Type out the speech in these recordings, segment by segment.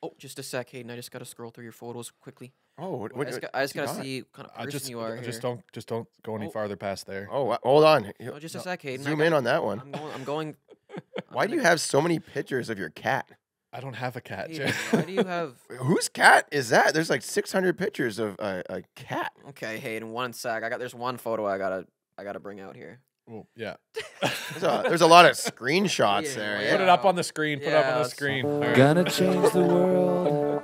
Oh, just a sec, Hayden. I just got to scroll through your photos quickly. Oh, I just got to see what kind of person you are just here. don't go any Oh. farther past there. Oh, hold on. No, just a sec, Hayden. Zoom in on that one. I'm going. Why do you have so many pictures of your cat? I don't have a cat, Hayden, Jared. why do you have? Whose cat is that? There's like 600 pictures of a cat. Okay, Hayden. One sec. There's one photo I gotta bring out here. Well, yeah. There's a lot of screenshots Yeah, there. yeah. Put it up on the screen. Put it up on the let's- screen. All right. Gonna change the world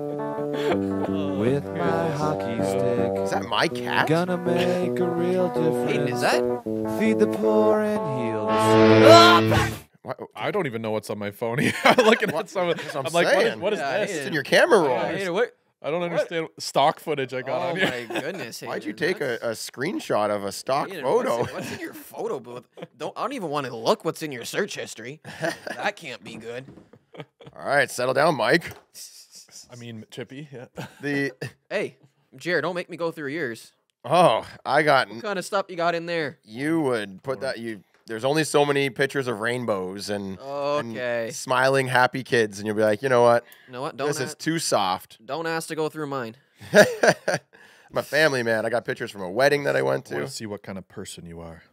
with my hockey stick. Is that my cat? Gonna make a real difference. Hayden, is that? Feed the poor and heal the sick. What- I don't even know what's on my phone. I'm looking at some. That's what I'm like, saying. what is Yeah, this? It's in your camera roll. Yeah, Hayden, what? I don't understand stock footage I got Oh on here. my goodness, Hayden. Why'd you take a screenshot of a stock Hayden, photo? What's in your photo booth? I don't even want to look what's in your search history. That can't be good. All right, settle down, Mike. I mean, Chippy. Yeah. The Hey, Jared, don't make me go through yours. I got What kind of stuff you got in there? you would put that you. There's only so many pictures of rainbows and Okay. smiling happy kids, and you'll be like, you know what? You know what? This is too soft. Don't ask to go through mine. I'm a family man. I got pictures from a wedding that I went I want to. to see what kind of person you are.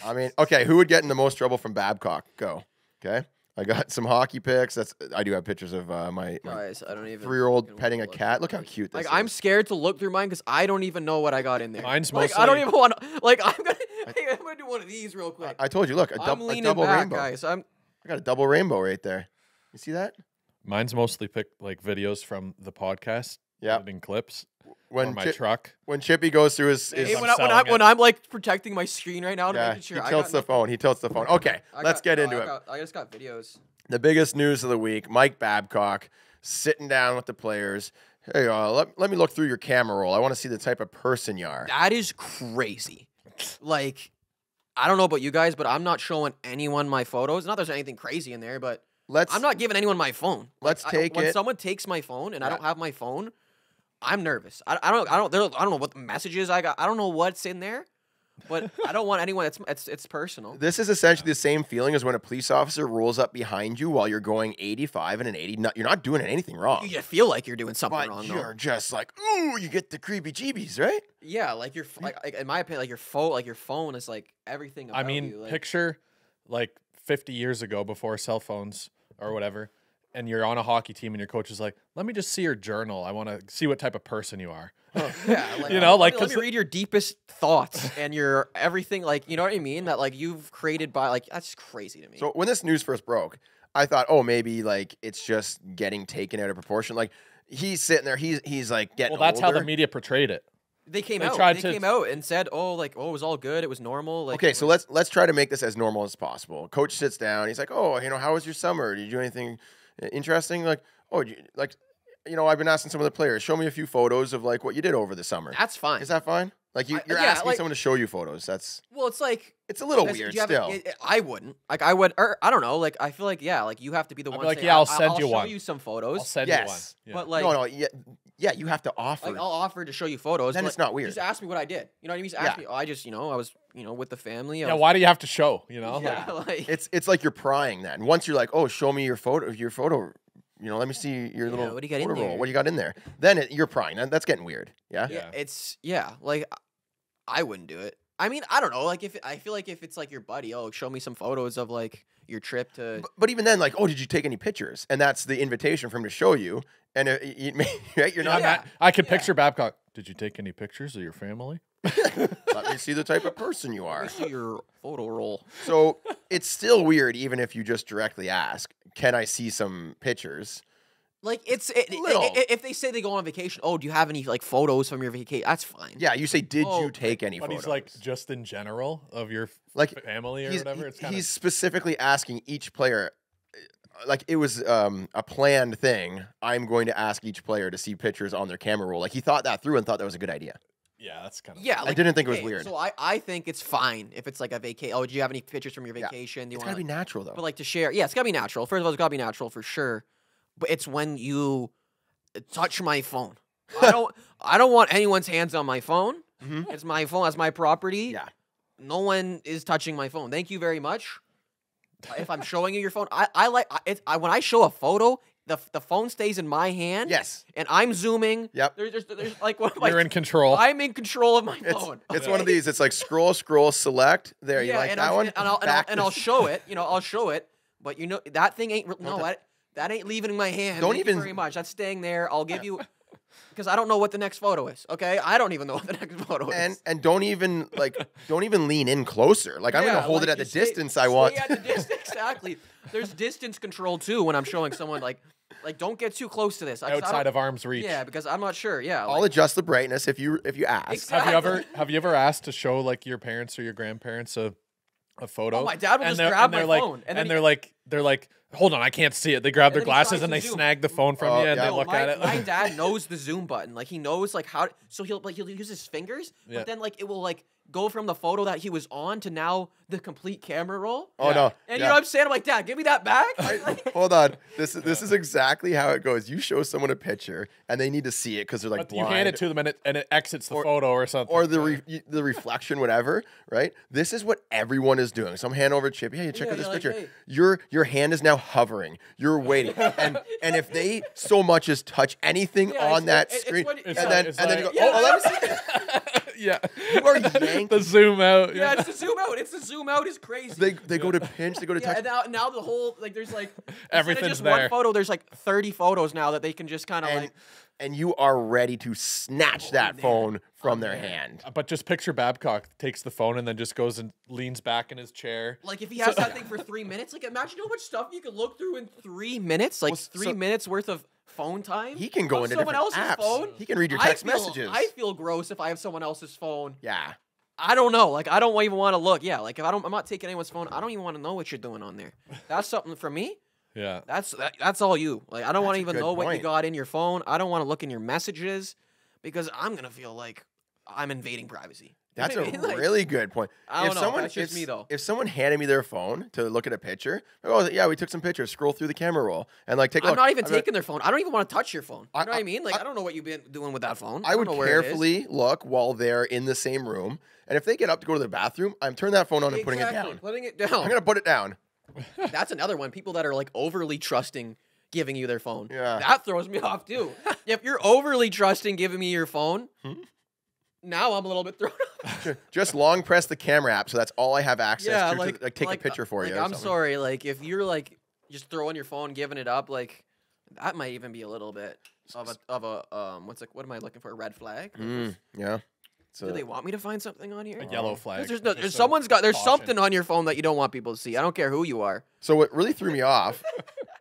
I mean, okay, who would get in the most trouble from Babcock? Go. Okay. I got some hockey pics. I do have pictures of my Guys, I don't even. 3-year-old fucking petting a wanna look cat. through Look how mine. cute this Like is. I'm scared to look through mine because I don't even know what I got in there. Mine's like I don't mostly- even want to. Like I'm gonna do one of these real quick. I told you, look, I'm a leaning double back, rainbow. guys. I got a double rainbow right there. You see that? Mine's mostly picked like videos from the podcast. Yeah. Editing clips. Or When my Chip- truck. when Chippy goes through his Hey, I'm when selling it. I'm like protecting my screen right now to yeah, making sure he I tilts got the phone. He tilts the phone. Okay, let's get into it. I just got videos. The biggest news of the week: Mike Babcock sitting down with the players. Hey, let me look through your camera roll. I want to see the type of person you are. That is crazy. Like, I don't know about you guys, but I'm not showing anyone my photos. Not there's anything crazy in there, but Let's. I'm not giving anyone my phone. Let's take when it- someone takes my phone and I Yeah. don't have my phone, I'm nervous. I don't know what messages I got. I don't know what's in there, but I don't want anyone. It's personal. This is essentially the same feeling as when a police officer rolls up behind you while you're going 85 and an 80. You're not doing anything wrong, You feel like you're doing something but wrong. you're Though. just like, ooh, you get the creepy jeebies, right? Yeah, like like in my opinion, like your phone is like everything. About I mean, you. Like, picture like 50 years ago before cell phones or whatever, and you're on a hockey team and your coach is like, let me just see your journal. I want to see what type of person you are. yeah, like, You know, like, let me 'cause read your deepest thoughts and your everything. Like, you know what I mean? That like you've created by like that's crazy to me. So when this news first broke, I thought, oh, maybe like it's just getting taken out of proportion. Like he's sitting there, he's like getting. Well, that's how the older. media portrayed it. They came They out. tried They to- came out and said, "Oh, like, oh, it was all good. It was normal." Like, Okay, it so was- let's try to make this as normal as possible. Coach sits down. He's like, "Oh, how was your summer? Did you do anything interesting?" Like, "Oh, I've been asking some of the players. Show me a few photos of like what you did over the summer." that's fine. Is that fine? Like you're yeah, asking like- someone to show you photos. well, it's like It's a little do weird you have still. I wouldn't. Like, I would. Or I don't know. Like, I feel like like you have to be the I'd be one. like, saying, "Yeah, I'll send you show one." you some I'll photos. send Yes, you one. Yeah. But like, no, yeah, you have to offer. like I'll offer to show you photos. Then but it's not weird. Just ask me what I did. You know what I mean? Just ask Yeah. me. Oh, I just, I was, with the family. I Yeah, was- why do you have to show? You know? Yeah, like, it's like you're prying. Then once you're like, "Oh, show me your photo." Let me see your little what do you got in photo roll. there? What do you got in there? Then you're prying. That's getting weird. Yeah. Yeah. like I wouldn't do it. I mean, I don't know. Like I feel like if it's like your buddy, oh, show me some photos of like your trip to. But even then, like, oh, did you take any pictures? And that's the invitation for him to show you. And right, you're not. Yeah. I could picture Babcock. Did you take any pictures of your family? Let me see the type of person you Let are. me see your photo roll. So it's still weird, even if you just directly ask, "Can I see some pictures?" Like Little. if they say they go on vacation, oh, do you have any like photos from your vacation? That's fine. Yeah, you say, "Did Oh, you take any But photos?" he's like, just in general of your Like, family or he's, whatever. It's kind he's specifically asking each player. Like it was a planned thing. I'm going to ask each player to see pictures on their camera roll. Like he thought that through and thought that was a good idea. yeah, that's kind of. Yeah, like, didn't think it was okay, weird. So I think it's fine if it's like a vacation. Oh, do you have any pictures from your Yeah. vacation? Do you It's want gotta be natural though. But like to share, yeah, it's gotta be natural. First of all, it's gotta be natural for sure. But it's when you touch my phone. I don't want anyone's hands on my phone. Mhm. It's my phone. That's my property. Yeah. No one is touching my phone. Thank you very much. If I'm showing you your phone, I like it. When I show a photo, the phone stays in my hand. Yes. And I'm zooming. Yep. There's like what You're in control. I'm in control of my phone. It's one of these. It's like scroll, select. There, you like and that one? I'll show it. I'll show it. But that thing ain't that ain't leaving my hand. Don't Thank you even- very much. That's staying there. I'll give you because I don't know what the next photo is. Okay, I don't even know what the next photo is. And don't even lean in closer. Like I'm gonna hold it at the distance I want. Stay at the distance, exactly. There's distance control too when I'm showing someone like don't get too close to this. Outside of arm's reach. Yeah, because I'm not sure. Yeah, I'll adjust the brightness if you ask. Exactly. Have you ever asked to show like your parents or your grandparents a photo? Oh, my dad will and just they're- grab and they're my like, phone, and then they're like, hold on, I can't see it. They grab their And then he tries glasses and to they zoom. snag the phone from Oh, you and yeah. they No, look at it. My dad knows the zoom button. Like he knows like how. So he'll use his fingers, Yeah. but then like it will like go from the photo that he was on to now the complete camera roll. Oh Yeah. no! And Yeah. you know what I'm saying? I'm like, Dad, give me that back. Like, Hold on. This is exactly how it goes. You show someone a picture and they need to see it because they're like But you blind. hand it to them and it exits the photo or something. or the reflection, whatever, right? This is what everyone is doing. So I'm handing over to Chippy. Hey, check Yeah, out this you're like, picture. hey. Your hand is now hovering. You're waiting, and if they so much as touch anything Yeah, on that it's screen, when- and yeah. then It's you go, like- oh, let me see. yeah. You are yanking. the zoom out. yeah, it's the zoom out. It's the zoom out is crazy. They go to pinch. They go to yeah, touch. and now the whole like there's like instead of Everything's just there. one photo. There's like 30 photos now that they can just kind of And, like. and you are ready to snatch that phone from their hand. But just picture Babcock takes the phone and then just goes and leans back in his chair. Like if he has that thing for 3 minutes, like imagine how much stuff you could look through in 3 minutes. Like Well, 3 minutes worth of phone time. He can go on into someone different else's apps. phone. He can read your I text feel- messages. I feel gross if I have someone else's phone. Yeah. I don't know. Like I don't even want to look. Yeah. Like if I'm not taking anyone's phone. I don't even want to know what you're doing on there. That's something for me. Yeah. That's all you. Like I don't want to That's a even good know what you point. got in your phone. I don't want to look in your messages because I'm gonna feel like I'm invading privacy. You That's know a what I mean? Like, really good point. I don't know. That's just me, though. If someone handed me their phone to look at a picture, like, oh yeah, we took some pictures. Scroll through the camera roll and like take a I'm look. not even I'd be like, taking their phone. I don't even want to touch your phone. You know what I I- mean? Like I don't know what you've been doing with that phone. I don't would know where it is. carefully look while they're in the same room, and if they get up to go to the bathroom, I'm turning that phone on and putting it Exactly, down. Putting it I'm down. gonna put it down. That's another one. People that are like overly trusting giving you their phone. Yeah. That throws me off too. If you're overly trusting giving me your phone, now I'm a little bit thrown off. Just long press the camera app, so that's all I have access Yeah, to. like To, like take a picture for like, you. or I'm something. sorry. Like if you're like just throwing your phone, giving it up, like that might even be a little bit of a what am I looking for? A red flag? Yeah. So Do they want me to find something on here? A yellow flag. There's Just a someone's got there's caution. something on your phone that you don't want people to see. I don't care who you are. So what really threw me off,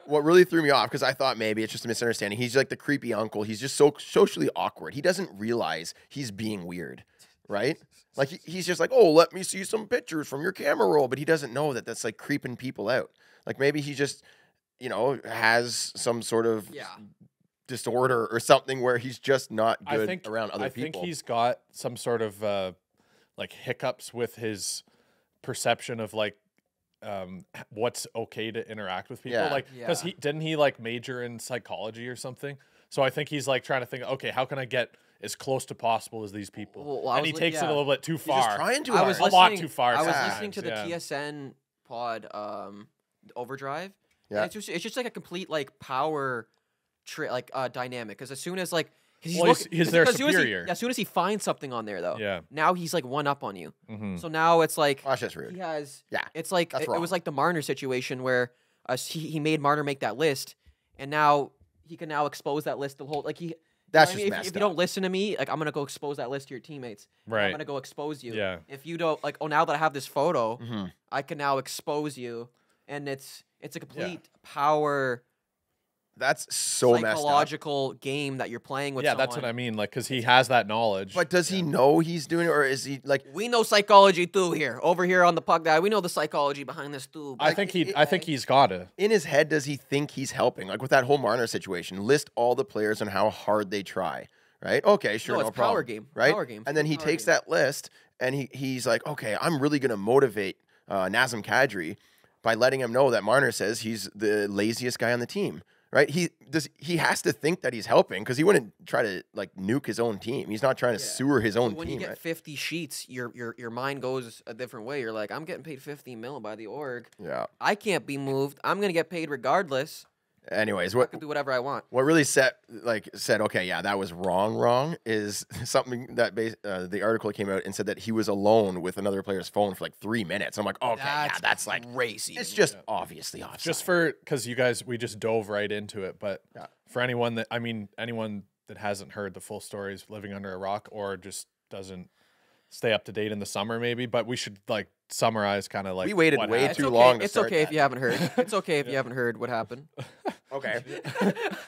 because I thought maybe it's just a misunderstanding. He's like the creepy uncle. He's just so socially awkward. He doesn't realize he's being weird, right? Like he's just like, oh, let me see some pictures from your camera roll, but he doesn't know that that's like creeping people out. Like maybe he just, has some sort of Yeah. disorder or something where he's just not good around other I people. think he's got some sort of like hiccups with his perception of like what's okay to interact with people. Yeah. Like because Yeah. didn't he like major in psychology or something? So I think he's like trying to think, okay, how can I get as close to possible as these people? Well, I and was he li- takes it yeah. a little bit too He's far. just trying too I hard. was A lot listening- too far I was sometimes, listening to the yeah. TSN pod, Overdrive. Yeah. And it's just like a complete like power dynamic. Because as soon as like, cause Well, he's their as soon as he- superior. as soon as he finds something on there though, Yeah. now he's like one up on you. Mhm. So now it's like Gosh, that's rude. he has. Yeah, It's like that's it was wrong. like the Marner situation where he made Marner make that list, and now he can now expose that list. The whole like he. That's I just mean, messed if you up. don't listen to me, like I'm gonna go expose that list to your teammates. I'm Right. gonna go expose you. Yeah. If you don't like, oh, now that I have this photo, Mm-hmm. I can now expose you, and it's a complete power That's so messed up. psychological game that you're playing with. Yeah, that's what I mean. Like, because he has that knowledge. But does he know he's doing it, or is he like? We know psychology too here. Over here on the puck guy, we know the psychology behind this too. I think he's got it. In his head, does he think he's helping? Like with that whole Marner situation, list all the players and how hard they try. Right? Okay, sure, No, no it's problem. power game. Right? Power game. And then he Power takes game. that list and he's like, okay, I'm really gonna motivate Nazem Kadri by letting him know that Marner says he's the laziest guy on the team. Right? He has to think that he's helping because he wouldn't try to like nuke his own team. He's not trying to sewer his own when team. you get Right? 50 sheets, your mind goes a different way. You're like, I'm getting paid 50 mil by the org. Yeah. I can't be moved. I'm gonna get paid regardless. Anyways, I can do whatever I want. what really said, okay, yeah, that was wrong, is something that the article came out and said that he was alone with another player's phone for like 3 minutes. I'm like, okay, yeah, that's like crazy. it's just obviously offside. Just because we just dove right into it. But for anyone that hasn't heard the full stories, living under a rock or just doesn't stay up to date in the summer, maybe. But we should like summarize kind of like We waited what way happened. too It's long okay. to It's start okay if that. you haven't heard. It's okay if you haven't heard what happened. Okay.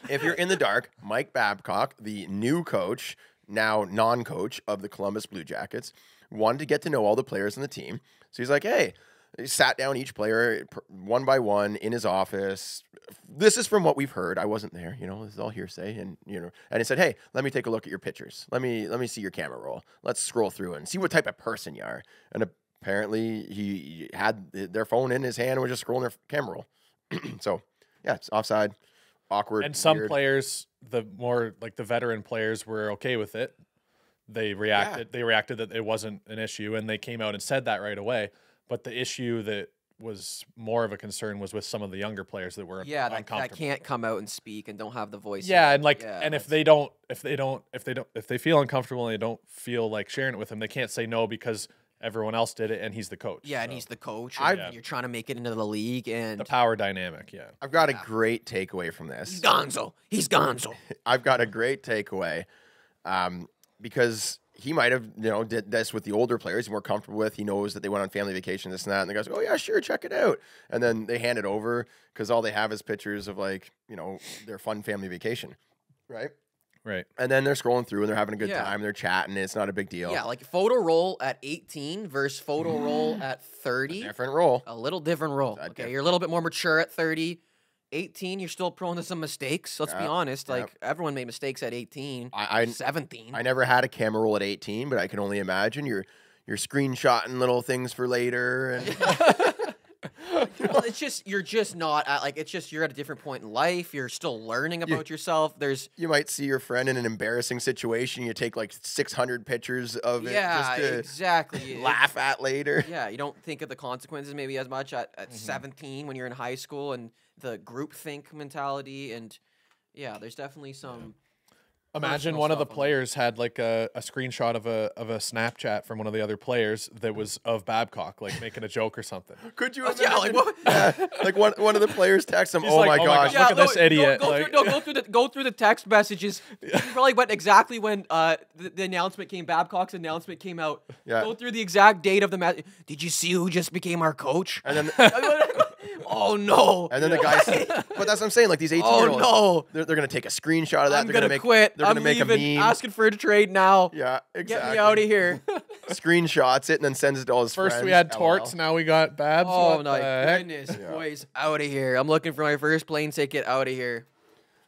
If you're in the dark, Mike Babcock, the new coach, now non-coach of the Columbus Blue Jackets, wanted to get to know all the players on the team. So he's like, hey, he sat down each player one by one in his office. This is from what we've heard. I wasn't there, this is all hearsay. And, and he said, hey, let me take a look at your pictures. Let me see your camera roll. Let's scroll through and see what type of person you are. And apparently he had their phone in his hand and was just scrolling their camera roll. So, yeah, it's offside, awkward. And some weird. players, the more like the veteran players, were okay with it. They reacted. They reacted that it wasn't an issue, and they came out and said that right away. But the issue that was more of a concern was with some of the younger players that were Yeah, that uncomfortable. can't come out and speak and don't have the voice. Yeah, yet. and like, Yeah, and if that's- they feel uncomfortable and they don't feel like sharing it with him, they can't say no because everyone else did it and he's the coach. Yeah, and So, he's the coach. I've- And you're trying to make it into the league, and the power dynamic. Yeah, I've got a great takeaway from this. he's Gonzo. He's Gonzo. I've got a great takeaway because he might have, did this with the older players he's more comfortable with. He knows that they went on family vacation, this and that. And the guys go, oh, yeah, sure, check it out. And then they hand it over because all they have is pictures of their fun family vacation. Right. right. And then they're scrolling through and they're having a good Yeah. time. They're chatting. It's not a big deal. Yeah, like photo roll at 18 versus photo roll at 30. Different role. A little different role. Okay, you're a little bit more mature at 30. 18, you're still prone to some mistakes. Let's be Yep, honest. yep. Like everyone made mistakes at 18. I 17. I never had a camera roll at 18, but I can only imagine you're screenshotting little things for later. And Well, it's just you're just not at, like it's just you're at a different point in life. You're still learning about yourself. There's you might see your friend in an embarrassing situation. You take like 600 pictures of it yeah, just to exactly. laugh at later. Yeah, you don't think of the consequences maybe as much at 17 when you're in high school and the group think mentality and yeah, there's definitely some Imagine personal one of the stuff on there. players had like a screenshot of a Snapchat from one of the other players that was of Babcock, like making a joke or something. Could you Oh, imagine? yeah, like what? Yeah, like one of the players texts him, He's "Oh like, my "Oh my gosh, gosh, look at this idiot," like- Go through the text messages. You probably went exactly when the announcement came. Babcock's announcement came out. Yeah. Go through the exact date of the match. Did you see who just became our coach? And then Oh no! and then the guy said, but that's what I'm saying. Like these 18-year-olds, no. they're gonna take a screenshot of that. I'm they're gonna make, quit. They're I'm gonna make leaving. a meme. Asking for a trade now. Yeah, Get exactly. me out of here. Screenshots it and then sends it to all his First friends. we had LOL. Torts, now we got Babs. Oh What my the heck? goodness, boys, out of here! I'm looking for my first plane ticket. Out of here.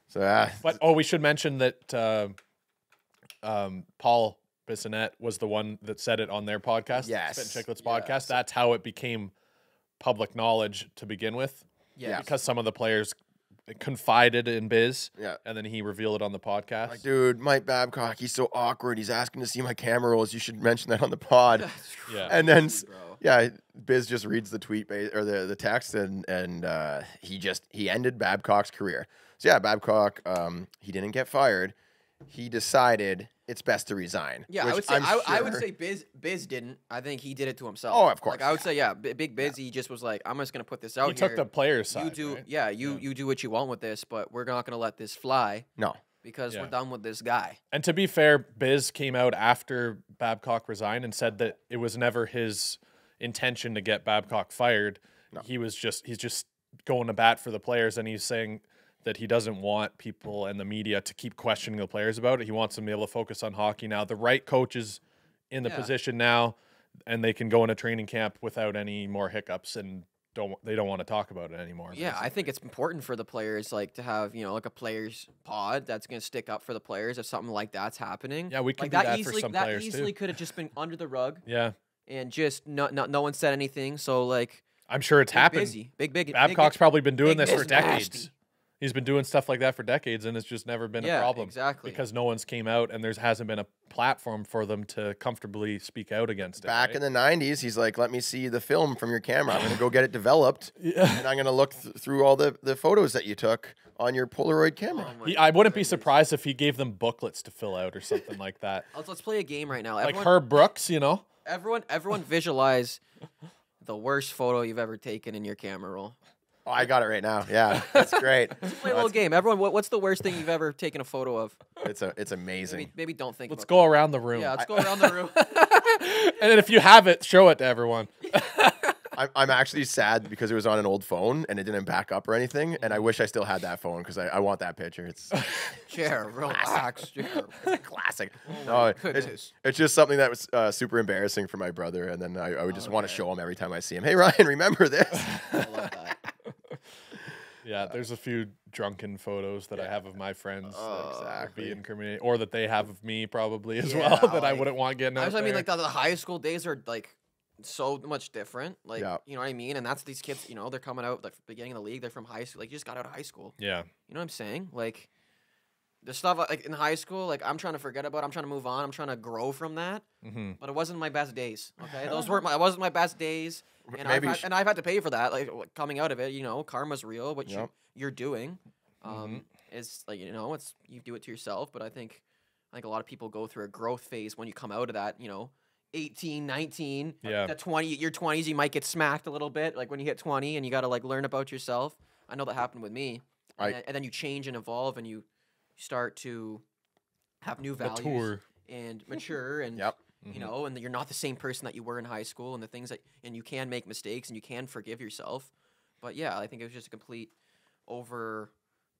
So But we should mention that Paul Bissonnette was the one that said it on their podcast, Yes. Spit and Chicklets podcast. Yes. That's how it became public knowledge to begin with. Yeah. Because some of the players confided in Biz, Yeah. and then he revealed it on the podcast. like, dude, Mike Babcock, he's so awkward. He's asking to see my camera rolls. You should mention that on the pod. Yeah. And then, bro. yeah, Biz just reads the tweet or the text, and he ended Babcock's career. So yeah, Babcock, he didn't get fired. He decided it's best to resign. Yeah, I which would say I'm I would sure- say Biz didn't. I think he did it to himself. Oh, of course, Like I would say, yeah, Big Biz. He just was like, I'm just gonna put this out he took here. the players' You side. do, right? yeah. You do what you want with this, but we're not gonna let this fly no. because Yeah. we're done with this guy. And to be fair, Biz came out after Babcock resigned and said that it was never his intention to get Babcock fired. He's just going to bat for the players, and he's saying that he doesn't want people and the media to keep questioning the players about it. He wants them to be able to focus on hockey now. The right coach is in the Yeah. position now, and they can go into training camp without any more hiccups, and they don't want to talk about it anymore. Yeah, I think it's important for the players, like to have like a players pod that's gonna stick up for the players if something like that's happening. Yeah, we can like do that for easily, some that players, too. easily could have just been under the rug Yeah, and just no one said anything. So like I'm sure it's big happened. busy, big Babcock's probably been doing Big this for Biz decades. nasty. He's been doing stuff like that for decades, and it's just never been a problem. Exactly. Because no one's came out, and there hasn't been a platform for them to comfortably speak out against it. Back right? in the 90s, he's like, let me see the film from your camera. I'm going to go get it developed, and I'm going to look through all the photos that you took on your Polaroid camera. Oh my I wouldn't be goodness. surprised if he gave them booklets to fill out or something like that. Let's play a game right now. Like Everyone, Herb Brooks, you know? everyone visualize the worst photo you've ever taken in your camera roll. Oh, I got it right now. Yeah, that's great. Play a little game. Everyone, what's the worst thing you've ever taken a photo of? It's amazing. Maybe don't think. Let's about go around the room. Yeah, let's go around the room. And then if you have it, show it to everyone. I'm actually sad because it was on an old phone and it didn't back up or anything. And I wish I still had that phone because I want that picture. It's Chair, relax. Chair. a classic. Oh No, my it's, goodness. it's just something that was super embarrassing for my brother. And then I would just want to show him every time I see him. Hey, Ryan, remember this? I love that. Yeah, there's a few drunken photos that I have of my friends that exactly. be incriminating, or that they have of me probably as Yeah, well that I like- wouldn't want getting out I mean, there. like the high school days are like so much different. Like, Yeah. you know what I mean? And that's these kids. You know, they're coming out like beginning of the league. They're from high school. Like, you just got out of high school. Yeah. You know what I'm saying? Like, the stuff like in high school, like I'm trying to forget about. I'm trying to move on. I'm trying to grow from that. Mm-hmm. But it wasn't my best days. Okay, those weren't my. It wasn't my best days. And Maybe I've had to pay for that. Like coming out of it, you know, karma's real. What Yep. you're doing, Mhm. is like it's you do it to yourself. But I think a lot of people go through a growth phase when you come out of that. You know, 18, 19, Yeah. that 20, your 20s, you might get smacked a little bit. Like when you hit 20, and you got to like learn about yourself. I know that happened with me. And then you change and evolve, and you start to have new values Mature. and mature, and Yep. you know, and you're not the same person that you were in high school, and the things and you can make mistakes, and you can forgive yourself. But yeah, I think it was just a complete over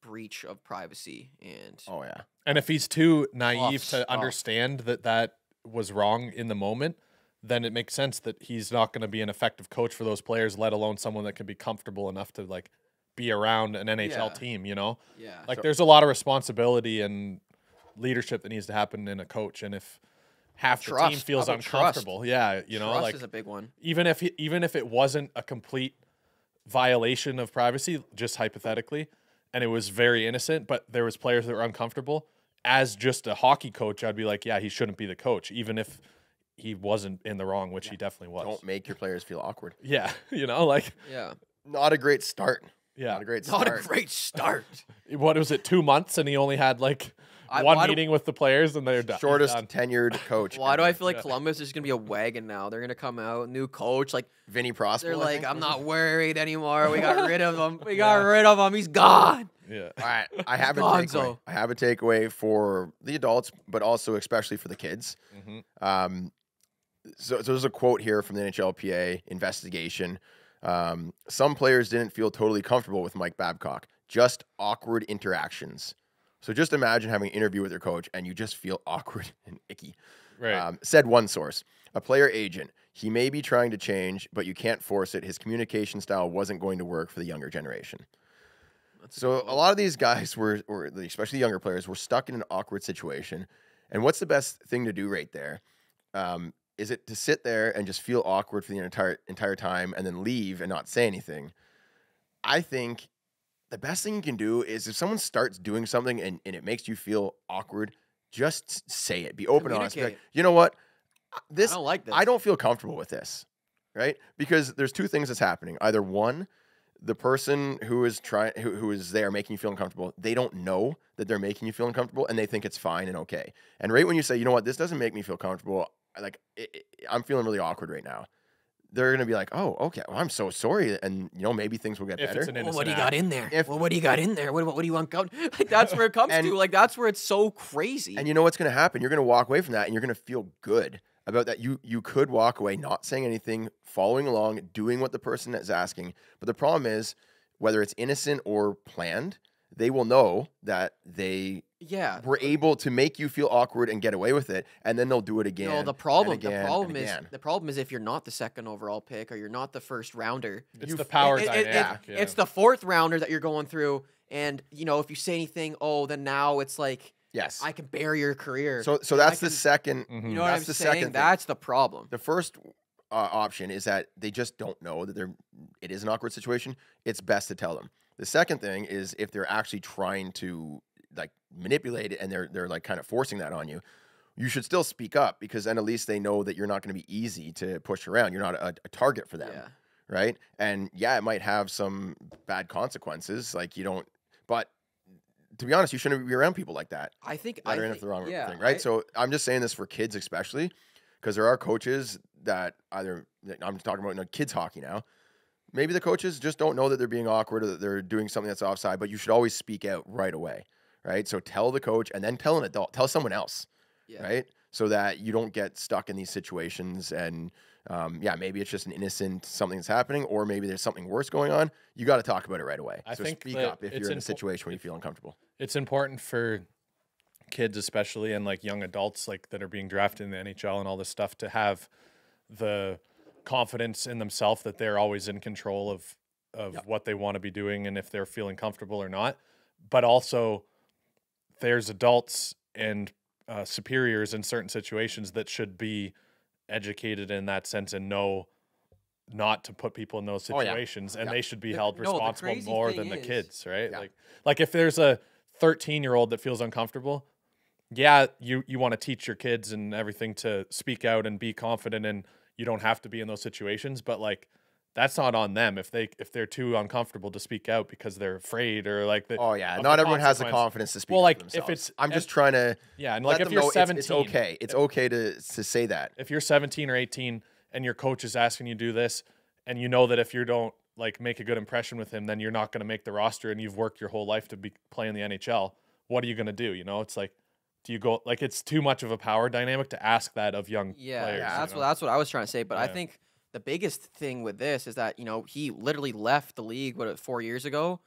breach of privacy, and Oh, yeah. And if he's too naive stuff. to understand that was wrong in the moment, then it makes sense that he's not going to be an effective coach for those players, let alone someone that can be comfortable enough to like be around an NHL Yeah. team, you know? yeah, Like there's a lot of responsibility and leadership that needs to happen in a coach, and if half the team Trust. feels How about trust? uncomfortable, yeah, you know, trust like is a big one. even if it wasn't a complete violation of privacy, just hypothetically, and it was very innocent, but there was players that were uncomfortable, as just a hockey coach, I'd be like, yeah, he shouldn't be the coach, even if he wasn't in the wrong, which he definitely was. Don't make your players feel awkward. Yeah, you know, like Yeah, Not a great start. yeah. Not a great not start. a great start. What was it? 2 months, and he only had like Why one do- meeting with the players, and they're done. Shortest Done. tenured coach. Why do ever. I feel like Columbus is gonna be a wagon now? They're gonna come out, new coach, like Vinny Prospel? they're I like, think, I'm was not it? worried anymore. We got rid of him. We got rid of him. He's gone. Yeah. All right, I have a Gonzo. takeaway. I have a takeaway for the adults, but also especially for the kids. Mhm. So there's a quote here from the NHLPA investigation. Some players didn't feel totally comfortable with Mike Babcock. Just awkward interactions. So just imagine having an interview with your coach and you just feel awkward and icky. Right. Said one source, a player agent. He may be trying to change, but you can't force it. His communication style wasn't going to work for the younger generation. So a lot of these guys were especially younger players, were stuck in an awkward situation. And what's the best thing to do right there? Is it to sit there and just feel awkward for the entire time and then leave and not say anything? I think the best thing you can do is if someone starts doing something and it makes you feel awkward, just say it. Be open and honest. Be like, Communicate. you know what? I This don't like this. I don't feel comfortable with this, right? Because there's two things that's happening. Either one, the person who is who is there making you feel uncomfortable, they don't know that they're making you feel uncomfortable, and they think it's fine and okay. And right when you say, you know what, this doesn't make me feel comfortable, like I'm feeling really awkward right now, they're gonna be like, oh, okay, well, I'm so sorry, and maybe things will get If better. it's an Well, innocent what do you act. got in there? If- Well, what do you got in there? What do you want? Like that's where it comes And- to. Like that's where it's so crazy. And you know what's going to happen? You're going to walk away from that and you're going to feel good about that. You could walk away not saying anything, following along, doing what the person is asking. But the problem is, whether it's innocent or planned, they will know that they yeah. were able to make you feel awkward and get away with it, and then they'll do it again. No, and the problem again. is if you're not the second overall pick or you're not the first rounder. It's You- the power it- dynamic. yeah. It's the fourth rounder that you're going through, and if you say anything, then now it's like Yes. I can bury your career. So I that's the can- second. Mhm. You know what that's I'm the saying? second thing. That's the problem. The first option is that they just don't know that it is an awkward situation. It's best to tell them. The second thing is if they're actually trying to like manipulate it and they're like kind of forcing that on you, you should still speak up, because then at least they know that you're not going to be easy to push around. You're not a target for them. Yeah. Right. And yeah, it might have some bad consequences. Like you don't, but to be honest, you shouldn't be around people like that. I think That I are in it think, for the wrong yeah, thing. Right. So I'm just saying this for kids, especially because there are coaches that either, I'm talking about kids hockey now. Maybe the coaches just don't know that they're being awkward or that they're doing something that's offside, but you should always speak out right away. Right. So tell the coach and then tell an adult, tell someone else. yeah. Right. So that you don't get stuck in these situations and, maybe it's just an innocent something that's happening, or maybe there's something worse going on. You got to talk about it right away. I So think speak that up if it's you're in a situation where you feel uncomfortable. It's important for kids, especially, and like young adults, like that are being drafted in the NHL and all this stuff, to have the confidence in themselves that they're always in control of what they want to be doing and if they're feeling comfortable or not. But also, there's adults and superiors in certain situations that should be educated in that sense and know not to put people in those situations, and they should be held the responsible crazy more thing than the is- kids, right? Yeah. Like if there's a 13-year-old that feels uncomfortable, yeah, you want to teach your kids and everything to speak out and be confident, and you don't have to be in those situations, but like that's not on them if they're too uncomfortable to speak out because they're afraid or like the, Oh yeah, of not the everyone has the consequence. confidence to speak Well, up like, for if themselves. it's- I'm just trying to Yeah, and let like if them you're know 17, it's okay. It's okay to say that. if you're 17 or 18 and your coach is asking you to do this, and you know that if you don't like make a good impression with him, then you're not going to make the roster, and you've worked your whole life to be playing the NHL. What are you going to do? You know, it's like, do you go like it's too much of a power dynamic to ask that of young Yeah, players? yeah, you know? that's what I was trying to say. But I Yeah. think the biggest thing with this is that he literally left the league 4 years ago.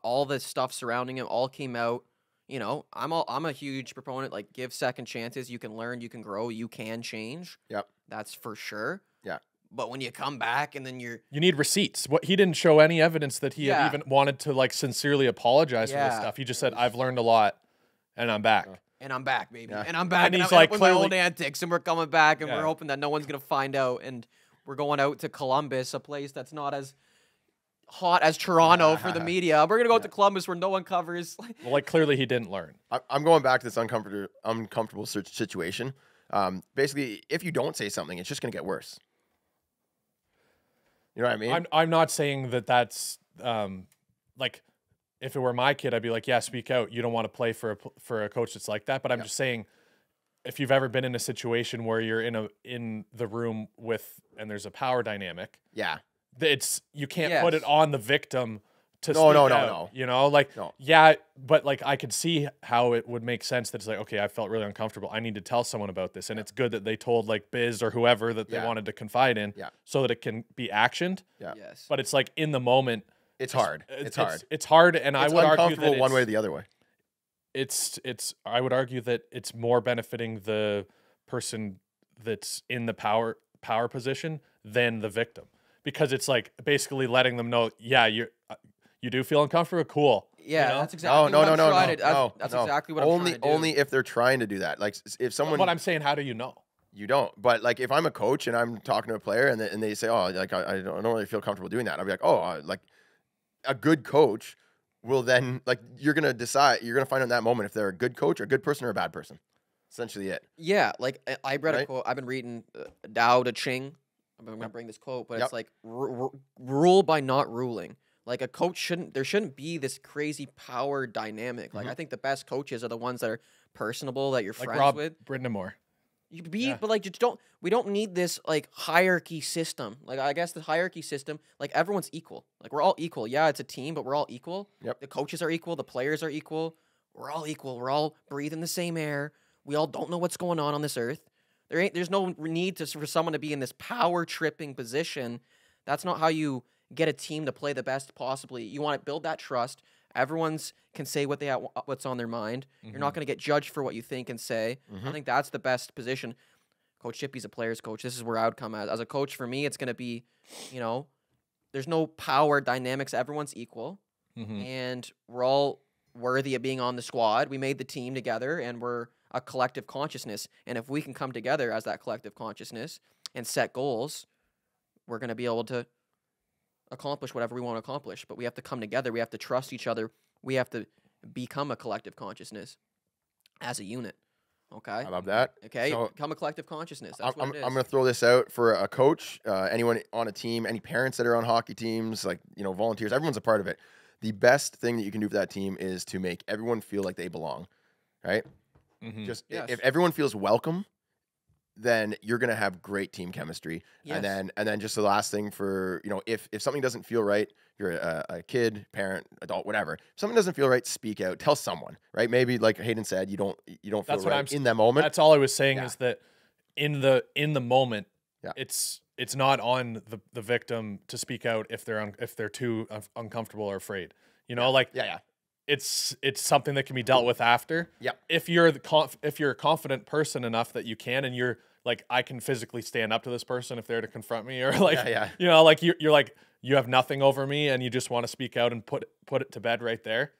All the stuff surrounding him all came out. I'm a huge proponent. Like, give second chances. You can learn. You can grow. You can change. Yep. That's for sure. Yeah. But when you come back and then you're You need receipts. What he didn't show any evidence that he Yeah. had even wanted to like sincerely apologize for this Yeah. stuff. He just said, "I've learned a lot, and I'm back." and I'm back, baby, Yeah. and I'm back, And he's I'm like with my old clearly- antics, and we're coming back, and Yeah. we're hoping that no one's gonna find out, and we're going out to Columbus, a place that's not as hot as Toronto for the media. We're gonna go out to Columbus where no one covers. Well, like clearly he didn't learn. I'm going back to this uncomfortable situation. Basically, if you don't say something, it's just going to get worse. You know what I mean? I'm not saying that that's like if it were my kid, I'd be like, yeah, speak out. You don't want to play for a coach that's like that. But I'm just saying, if you've ever been in a situation where you're in the room with and there's a power dynamic, yeah. it's you can't put it Yes. on the victim to No, speak no, out, no. You know, like No. yeah, but like I could see how it would make sense that it's like, okay, I felt really uncomfortable. I need to tell someone about this, and it's good that they told like Biz or whoever that they Yeah. wanted to confide in, Yeah. so that it can be actioned. Yeah. Yes. But it's like in the moment, It's hard. It's hard. It's hard, and I It's would argue uncomfortable that one way or it's- the other way. it's I would argue that it's more benefiting the person that's in the power position than the victim, because it's like basically letting them know, yeah, you do feel uncomfortable, cool. Yeah, you know? that's exactly No, what no, I'm no, trying no, to. That's, no, that's no. exactly what I'm Only, trying to do. only if they're trying to do that. Like if someone, But I'm saying, how do you know? you don't. But like if I'm a coach and I'm talking to a player and they say, oh, like I don't really feel comfortable doing that. I'll be like, oh, like a good coach will then like you're gonna decide. You're gonna find out in that moment if they're a good coach or a good person or a bad person. Essentially, it. Yeah, like I read a Right? quote. I've been reading Dao De Ching. I'm gonna bring this quote, but Yep. it's like rule by not ruling. Like a coach there shouldn't be this crazy power dynamic. Like I think the best coaches are the ones that are personable, that you're Like friends Rob with. Brindamore. You could be, Yeah. but like just don't. We don't need this like hierarchy system. Like I guess the hierarchy system, like everyone's equal. Like we're all equal. Yeah, it's a team, but we're all equal. Yep. The coaches are equal. The players are equal. We're all equal. We're all breathing the same air. We all don't know what's going on this earth. There's no need for someone to be in this power tripping position. That's not how you get a team to play the best possibly. You want to build that trust. Everyone's can say what's on their mind. You're not going to get judged for what you think and say. I think that's the best position. Coach Chippy's a player's coach. This is where I would come as a coach. For me, it's going to be, there's no power dynamics. Everyone's equal, and we're all worthy of being on the squad. We made the team together, and we're a collective consciousness. And if we can come together as that collective consciousness and set goals, we're going to be able to accomplish whatever we want to accomplish, but we have to come together. We have to trust each other. We have to become a collective consciousness as a unit. Okay. I love that. Okay. So Become a collective consciousness. That's I'm what it is. going to throw this out for a coach, anyone on a team, any parents that are on hockey teams, like, volunteers, everyone's a part of it. The best thing that you can do for that team is to make everyone feel like they belong, right? Just Yes. if everyone feels welcome, then you're going to have great team chemistry. Yes. And then just the last thing for, if something doesn't feel right, you're a kid, parent, adult, whatever. If something doesn't feel right, speak out, tell someone, right? Maybe like Hayden said, you don't feel That's what right in that moment. That's all I was saying Yeah. is that in the moment, Yeah. it's not on the victim to speak out if they're too uncomfortable or afraid. Like yeah. it's something that can be dealt with after. Yep. If you're if you're a confident person enough that you can, and you're like, I can physically stand up to this person if they're to confront me, or like, Yeah. like you're like, you have nothing over me and you just want to speak out and put it to bed right there.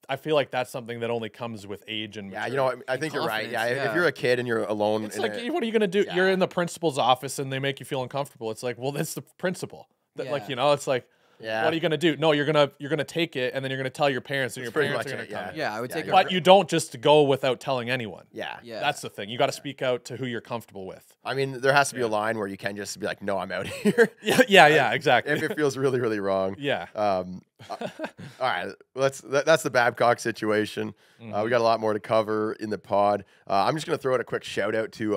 I feel like that's something that only comes with age and Yeah, maturity. I think you're right. Yeah, confidence, if you're a kid and you're alone, It's like, what are you gonna do? Yeah. You're in the principal's office and they make you feel uncomfortable. It's like, well, that's the principal. Like, Yeah. it's like, Yeah. what are you gonna do? No, you're gonna take it and then you're gonna tell your parents, and That's your pretty parents are much gonna it, come. Yeah, I would take you're But you don't just go without telling anyone. Yeah. Yeah. That's the thing. You got to speak out to who you're comfortable with. I mean, there has to be a line where you can just be like, "No, I'm out here." Yeah, exactly. if it feels really, really wrong. Yeah. All right, that's the Babcock situation. We got a lot more to cover in the pod. I'm just gonna throw out a quick shout out to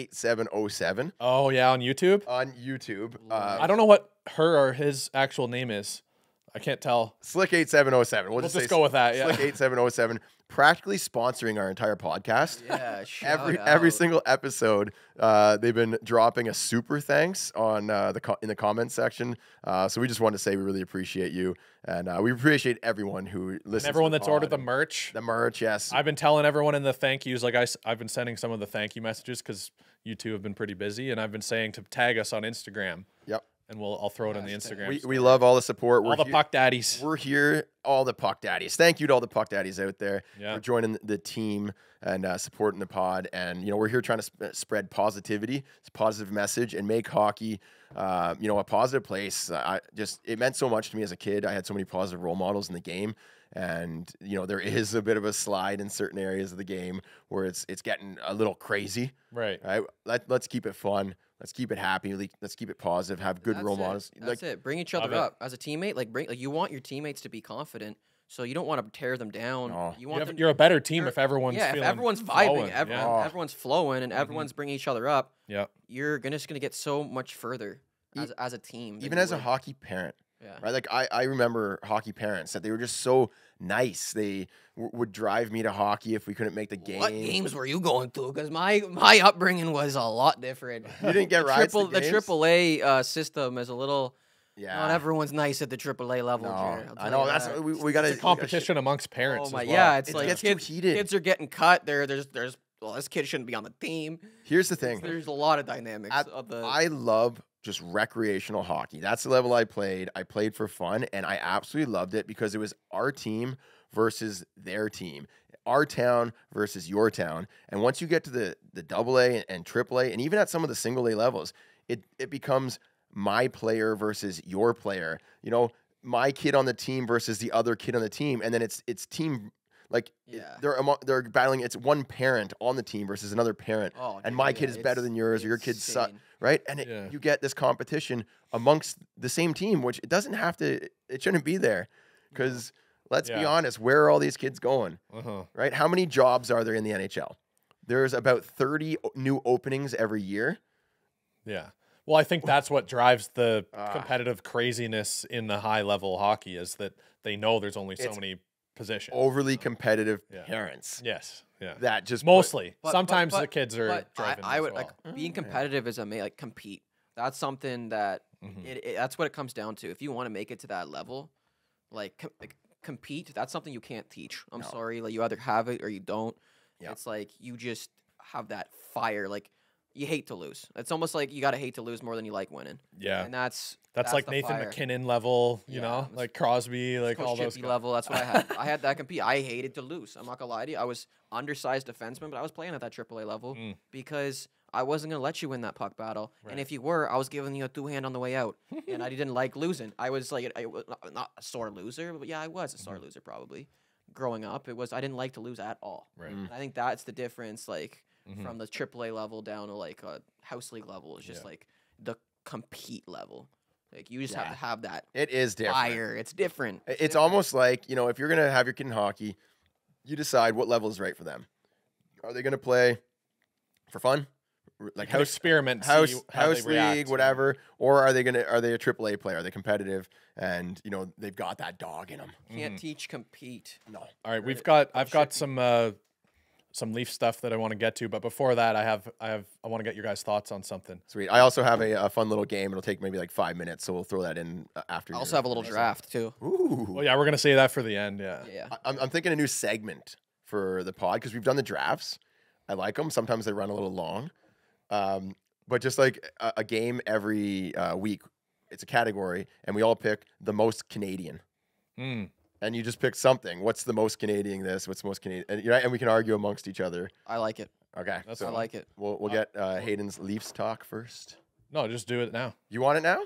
Slick8707 Oh yeah, on YouTube. on YouTube. I don't know what her or his actual name is. I can't tell. Slick8707. We'll Just say go with that. Yeah. Slick8707, practically sponsoring our entire podcast. Yeah. Every single episode, they've been dropping a super thanks on in the comments section. So we just want to say we really appreciate you, and we appreciate everyone who listens. And everyone to the that's ordered pod the merch. The merch, yes. I've been telling everyone in the thank yous, like I've been sending some of the thank you messages because you two have been pretty busy, and I've been saying to tag us on Instagram, Yep. and I'll throw it on the Instagram. We love all the support. all the puck daddies. We're here, all the puck daddies. Thank you to all the puck daddies out there Yeah. for joining the team and supporting the pod. And we're here trying to spread positivity, it's a positive message, and make hockey, a positive place. It meant so much to me as a kid. I had so many positive role models in the game. And there is a bit of a slide in certain areas of the game where it's getting a little crazy. Right. Right? Let's keep it fun. Let's keep it happy. Let's keep it positive. Have good role models. That's it. Bring each other up as a teammate. You want your teammates to be confident, so you don't want to tear them down. No. You want them. You're a better team if everyone's If feeling everyone's flowing. vibing, everyone's flowing, and everyone's bringing each other up. Yeah. You're just gonna get so much further as a team. than Even you as a would. hockey parent. Yeah. Right, like I remember hockey parents that they were just so nice. They would drive me to hockey if we couldn't make the game. What games were you going to? Because my upbringing was a lot different. You didn't get rides to The games? AAA system is a little. Yeah, Not everyone's nice at the AAA level. No, Jared, I'll I tell know you that's that. we got It's a competition amongst parents. Oh my, as well. yeah, it's It like gets too kids, heated. kids are getting cut. There's this kid shouldn't be on the team. Here's the thing. There's a lot of dynamics of the. I love just recreational hockey. That's the level I played. I played for fun, and I absolutely loved it because it was our team versus their team, our town versus your town. And once you get to the AA and AAA, and even at some of the single A levels, it becomes my player versus your player. My kid on the team versus the other kid on the team, and then it's team. Like Yeah. they're battling. It's one parent on the team versus another parent, Oh, and dude, my yeah, kid is better it's than yours, or your kid sucks, insane. right? And Yeah. you get this competition amongst the same team, which it doesn't have to. It shouldn't be there, because let's be Yeah. honest, where are all these kids going? Right? How many jobs are there in the NHL? There's about 30 new openings every year. Yeah. Well, I think that's what drives the competitive craziness in the high level hockey is that they know there's only so It's many positions. Overly competitive Yeah. parents Yes. Yeah. that just Mostly. But- Sometimes but- the kids are but driving. I as would well. like being competitive is compete. That's something that that's what it comes down to. If you want to make it to that level, compete. That's something you can't teach. I'm sorry. Like you either have it or you don't. Yeah. It's like you just have that fire. Like you hate to lose. It's almost like you got to hate to lose more than you like winning. Yeah. And that's Like the Nathan fire. McKinnon level, you Yeah, know, it's like Crosby, like Coach all those Chippy guys. level. That's what I had. I had that compete. I hated to lose. I'm not gonna lie to you. I was undersized defenseman, but I was playing at that AAA level because I wasn't gonna let you win that puck battle. And if you were, I was giving you a 2-hand on the way out, and I didn't like losing. I was like, I was not a sore loser, but yeah, I was a sore loser probably. Growing up, I didn't like to lose at all. Right. And I think that's the difference, like from the AAA level down to like a house league level, is just like the compete level. Like you just have to have that It is different. fire. It's different. It's almost like, you know, if you're going to have your kid in hockey, you decide what level is right for them. Are they going to play for fun? Like Can experiment, see house how they react. league, whatever, or are they a AAA player? Are they competitive and you know they've got that dog in them? Can't teach, compete. No, All right, I've got some Leaf stuff that I want to get to, but before that, I want to get your guys' thoughts on something. sweet. I also have a fun little game. It'll take maybe like 5 minutes, so we'll throw that in after. I also have a little draft too. Ooh, Well, yeah, we're gonna say that for the end. Yeah. Yeah. I'm thinking a new segment for the pod because we've done the drafts. I like them. Sometimes they run a little long, but just like a game every week, it's a category, and we all pick the most Canadian. Mm. And you just pick something. What's the most Canadian? What's the most Canadian? And, you know, and we can argue amongst each other. I like it. Okay, That's so I like it. we'll get Hayden's Leafs talk first. No, just do it now. You want it now?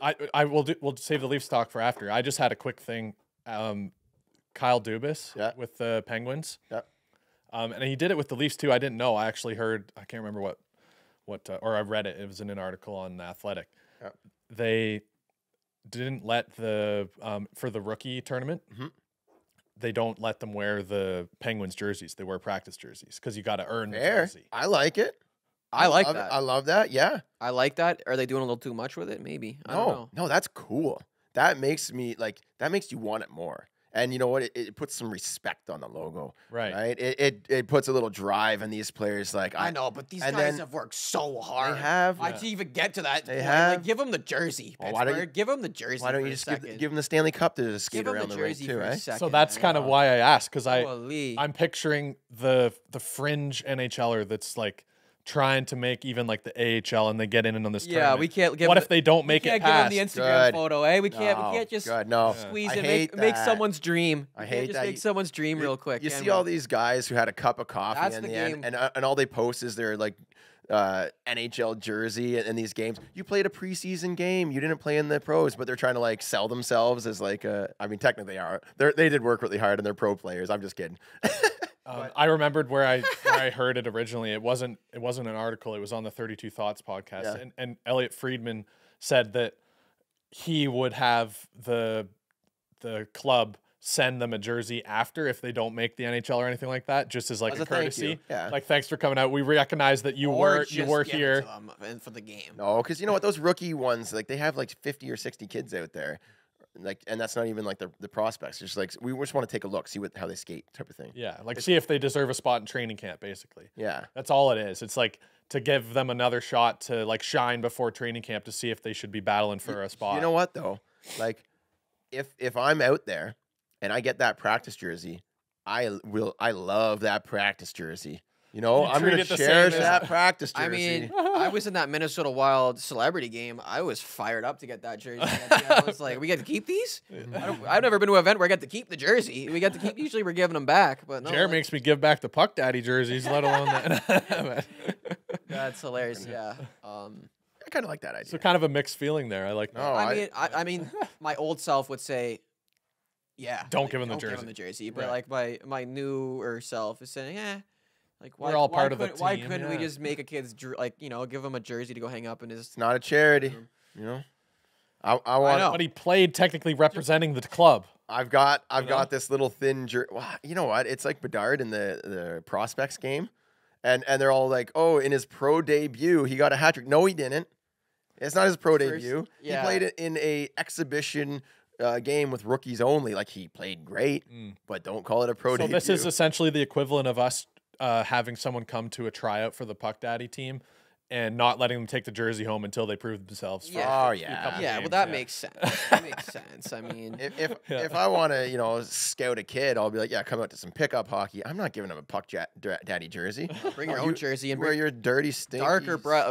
We'll save the Leafs talk for after. I just had a quick thing. Kyle Dubas with the Penguins. Yeah. And he did it with the Leafs too. I didn't know. I actually heard. I can't remember what or I read it. It was in an article on The Athletic. Yeah. They didn't let the for the rookie tournament. They don't let them wear the Penguins jerseys. They wear practice jerseys because you got to earn the Fair. jersey. I like it. I like love it. that. I love that. Yeah. I like that. Are they doing a little too much with it? Maybe. I don't know. No, that's cool. That makes you want it more. And you know what? It puts some respect on the logo. Right. Right. It puts a little drive in these players. Like I know, but these and guys then have worked so hard. They have. I to even get to that. They point. have. Like, give them the jersey. Well, why don't Pittsburgh. Give them the jersey. Why don't for you a just second. give them the Stanley Cup to just skate Give 'em around the the rink jersey too, for a right? second, So that's man. kind of why I asked because Holy. I'm picturing the fringe NHLer that's like trying to make even like the AHL and they get in on this Yeah, tournament. we can't give What them if they don't make we it can't past? give them the Instagram Good. photo, eh? We can't. No, We can't just good. No. squeeze I it. hate Make that. someone's dream. I We hate can't just that. make someone's dream real quick. You can see we? all these guys who had a cup of coffee That's in the the game. end, and all they post is their like NHL jersey in these games. You played a preseason game. You didn't play in the pros, but they're trying to like sell themselves as like a. I mean, technically they are. They did work really hard and they're pro players. I'm just kidding. I remembered where I heard it originally. It wasn't an article. It was on the 32 Thoughts podcast, Yeah. and Elliot Friedman said that he would have the club send them a jersey after if they don't make the NHL or anything like that, just as like As a a thank courtesy. you. Yeah. Like thanks for coming out. We recognize that you were just were give it here. to them and for the game. No, because you know what? Those rookie ones, like they have like 50 or 60 kids out there. Like, and that's not even like the prospects. Just like we just want to take a look, see how they skate, type of thing. Yeah, like see if they deserve a spot in training camp. Basically, Yeah. that's all it is. It's like to give them another shot to like shine before training camp to see if they should be battling for a spot. You know what though? Like, if I'm out there and I get that practice jersey, I love that practice jersey. You know, You I'm treat gonna it the cherish same as- that practice jersey. I mean, I was in that Minnesota Wild celebrity game. I was fired up to get that jersey. I was like, we get to keep these? I've never been to an event where I get to keep the jersy. We get to keep. Usually we're giving them back, but no. Jared makes me give back the Puck Daddy jerseys, let alone that. That's hilarious. Yeah. I kind of like that idea. So kind of a mixed feeling there. I like that. No, I mean, my old self would say, yeah, Don't like, give 'em the don't give jersey. 'em the jersey. But Right. like my newer self is saying, like why, We're all why part of the couldn't- Why team, couldn't we yeah. just make a kid's give him a jersey to go hang up in his? It's not a charity. You know, I want. know. But he played technically representing the club. I've got know? got this little thin jersey. Well, you know what? It's like Bedard in the prospects game, and they're all like, oh, in his pro debut he got a hat trick. No, he didn't. It's not his pro debut. yeah. He played it in a exhibition game with rookies only. Like he played great, but don't call it a pro So debut. this is essentially the equivalent of us having someone come to a tryout for the Puck Daddy team and not letting them take the jersey home until they prove themselves. for Yeah. Oh a few yeah. couple Yeah, well, games, that yeah. makes sense. That makes sense. I mean, If I want to, scout a kid, I'll be like, yeah, come out to some pickup hockey. I'm not giving him a daddy jersey. bring your Oh, own you jersey and Wear bring your dirty, stinky.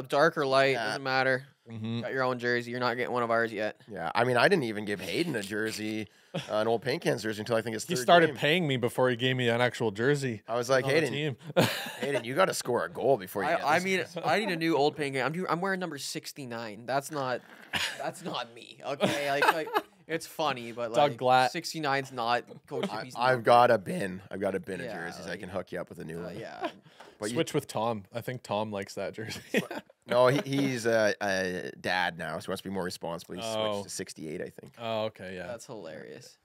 darker light. Yeah. Doesn't matter. Mhm. Got your own jersey. You're not getting one of ours yet. Yeah, I mean, I didn't even give Hayden a jersey, an old Paint Cans jersey, until I think it's He third started game. paying me before he gave me an actual jersey. I was like, on the Hayden, team. Hayden, you got to score a goal before you. Get I this. mean, I need a new old paint game. I'm wearing number 69. That's not me. Okay, like it's funny, but Doug like Glatt. 69's not Coach Jimmy's I've number. got a bin. I've got a bin Yeah, of jerseys. I like, can hook you up with a new one. Yeah. But Switch with Tom. I think Tom likes that jersey. no, he's a dad now, so he wants to be more responsible. He's Oh. switched to 68, I think. Oh, okay, yeah. That's hilarious.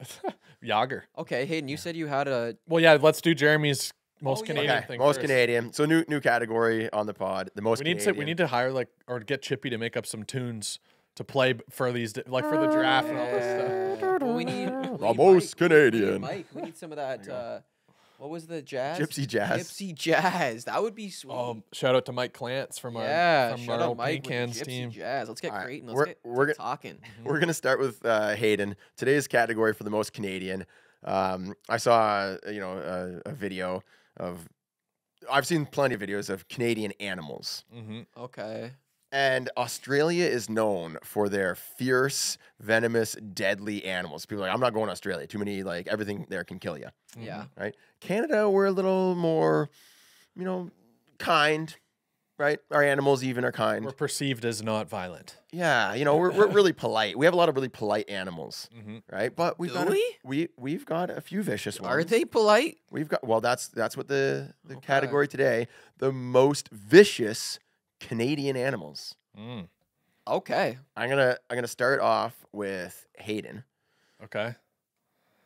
Yager. Okay, Hayden, you said you had a Well, yeah, let's do Jeremy's most yeah. Canadian Okay, thing most first. Canadian. So new category on the pod. The most We need Canadian. to hire or get Chippy to make up some tunes to play for these for the draft and all this stuff. well, we need The most Canadian. Mike, we need some of that. What was the jazz? Gypsy jazz. Gypsy jazz. That would be sweet. Shout out to Mike Clance from yeah, our shout out old Mike Paint with the Cans Gypsy team. Jazz. Let's get All right, Creighton. we're- Let's we're get go- talking. We're gonna start with Hayden. Today's category for the most Canadian. I saw a video of. I've seen plenty of videos of Canadian animals, Mm-hmm. Okay. and Australia is known for their fierce, venomous, deadly animals. People are like, I'm not going to Australia. Too many, like everything there can kill you. Yeah. Right? Canada, we're a little more, kind. Right? Our animals even are kind. We're perceived as not violent. Yeah, we're really polite. We have a lot of really polite animals, Mm-hmm. right? But we've Do got we? we've got a few vicious ones. Are they polite? We've got that's what the Okay. category today, the most vicious Canadian animals. Mm. Okay. I'm gonna start off with Hayden. Okay.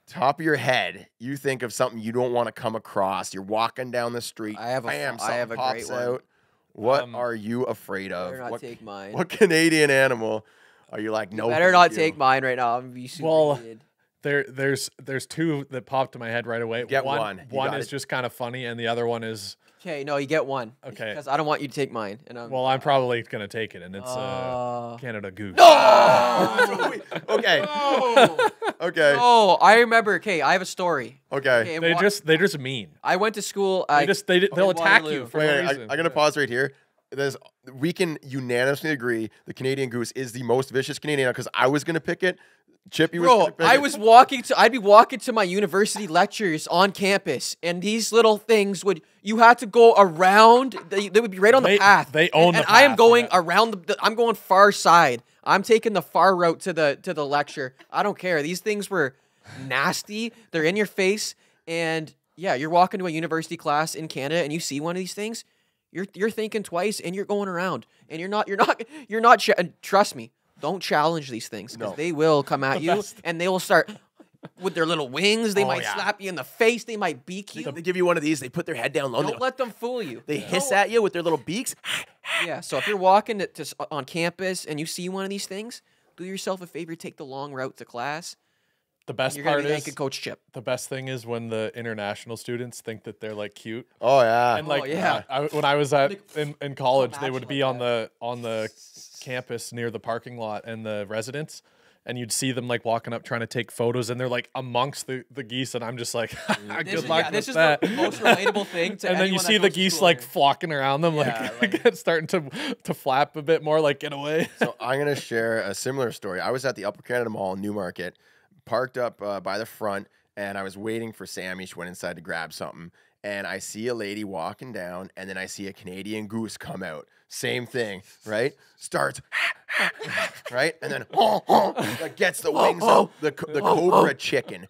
Top of your head, you think of something you don't want to come across. You're walking down the street. I have a bam, fu- I have something a great pops one. out. What Um, are you afraid of? Better not What, take mine. what Canadian animal are you like? You No, better thank not you. take mine right now. I'm gonna be super Well, heated. There's two that popped to my head right away. Get one. You One got is it. just kind of funny, and the other one is Okay, no, you get one. Okay. Because I don't want you to take mine. And I'm probably gonna take it, and it's Uh, Canada Goose. Okay. Okay. Oh, I remember. Okay, I have a story. Okay. Okay, They just mean. I went to school. They'll attack Waterloo. you for Wait, no wait, reason. I'm gonna pause right here. We can unanimously agree the Canadian Goose is the most vicious Canadian because I was gonna pick it. Chippy was. Bro, gonna pick I it. was I'd be walking to my university lectures on campus, and these little things you had to go around, they would be right on the They- path. they own and the I am path, going yeah. around I'm going far side. I'm taking the far route to the lecture. I don't care. These things were nasty. They're in your face, and yeah, you're walking to a university class in Canada, and you see one of these things, you're thinking twice, and you're going around, and you're not. And trust me, don't challenge these things because No. they will come at you, best. and they will start with their little wings. They Oh, might yeah. slap you in the face. They might beak you. They give you one of these. They put their head down low. Don't let them fool you. They hiss at you with their little beaks. Yeah. So if you're walking on campus and you see one of these things, do yourself a favor. Take the long route to class. The best You're gonna part be is thanking Coach Chip. the best thing is when the international students think that they're like cute. Oh yeah. And like yeah. when I was in college, they match would like be on the campus near the parking lot and the residence, and you'd see them like walking up trying to take photos, and they're like amongst the geese, and I'm just like, good luck with This is that. the most relatable thing to And then you anyone that see the goes to geese school like here. flocking around them, Yeah, like starting to flap a bit more, like get away. So I'm gonna share a similar story. I was at the Upper Canada Mall in Newmarket, parked up by the front, and I was waiting for Sammy. She went inside to grab something, and I see a lady walking down, and then I see a Canadian goose come out. Same thing, right? Starts, right, and then like gets the wings up. The cobra chicken,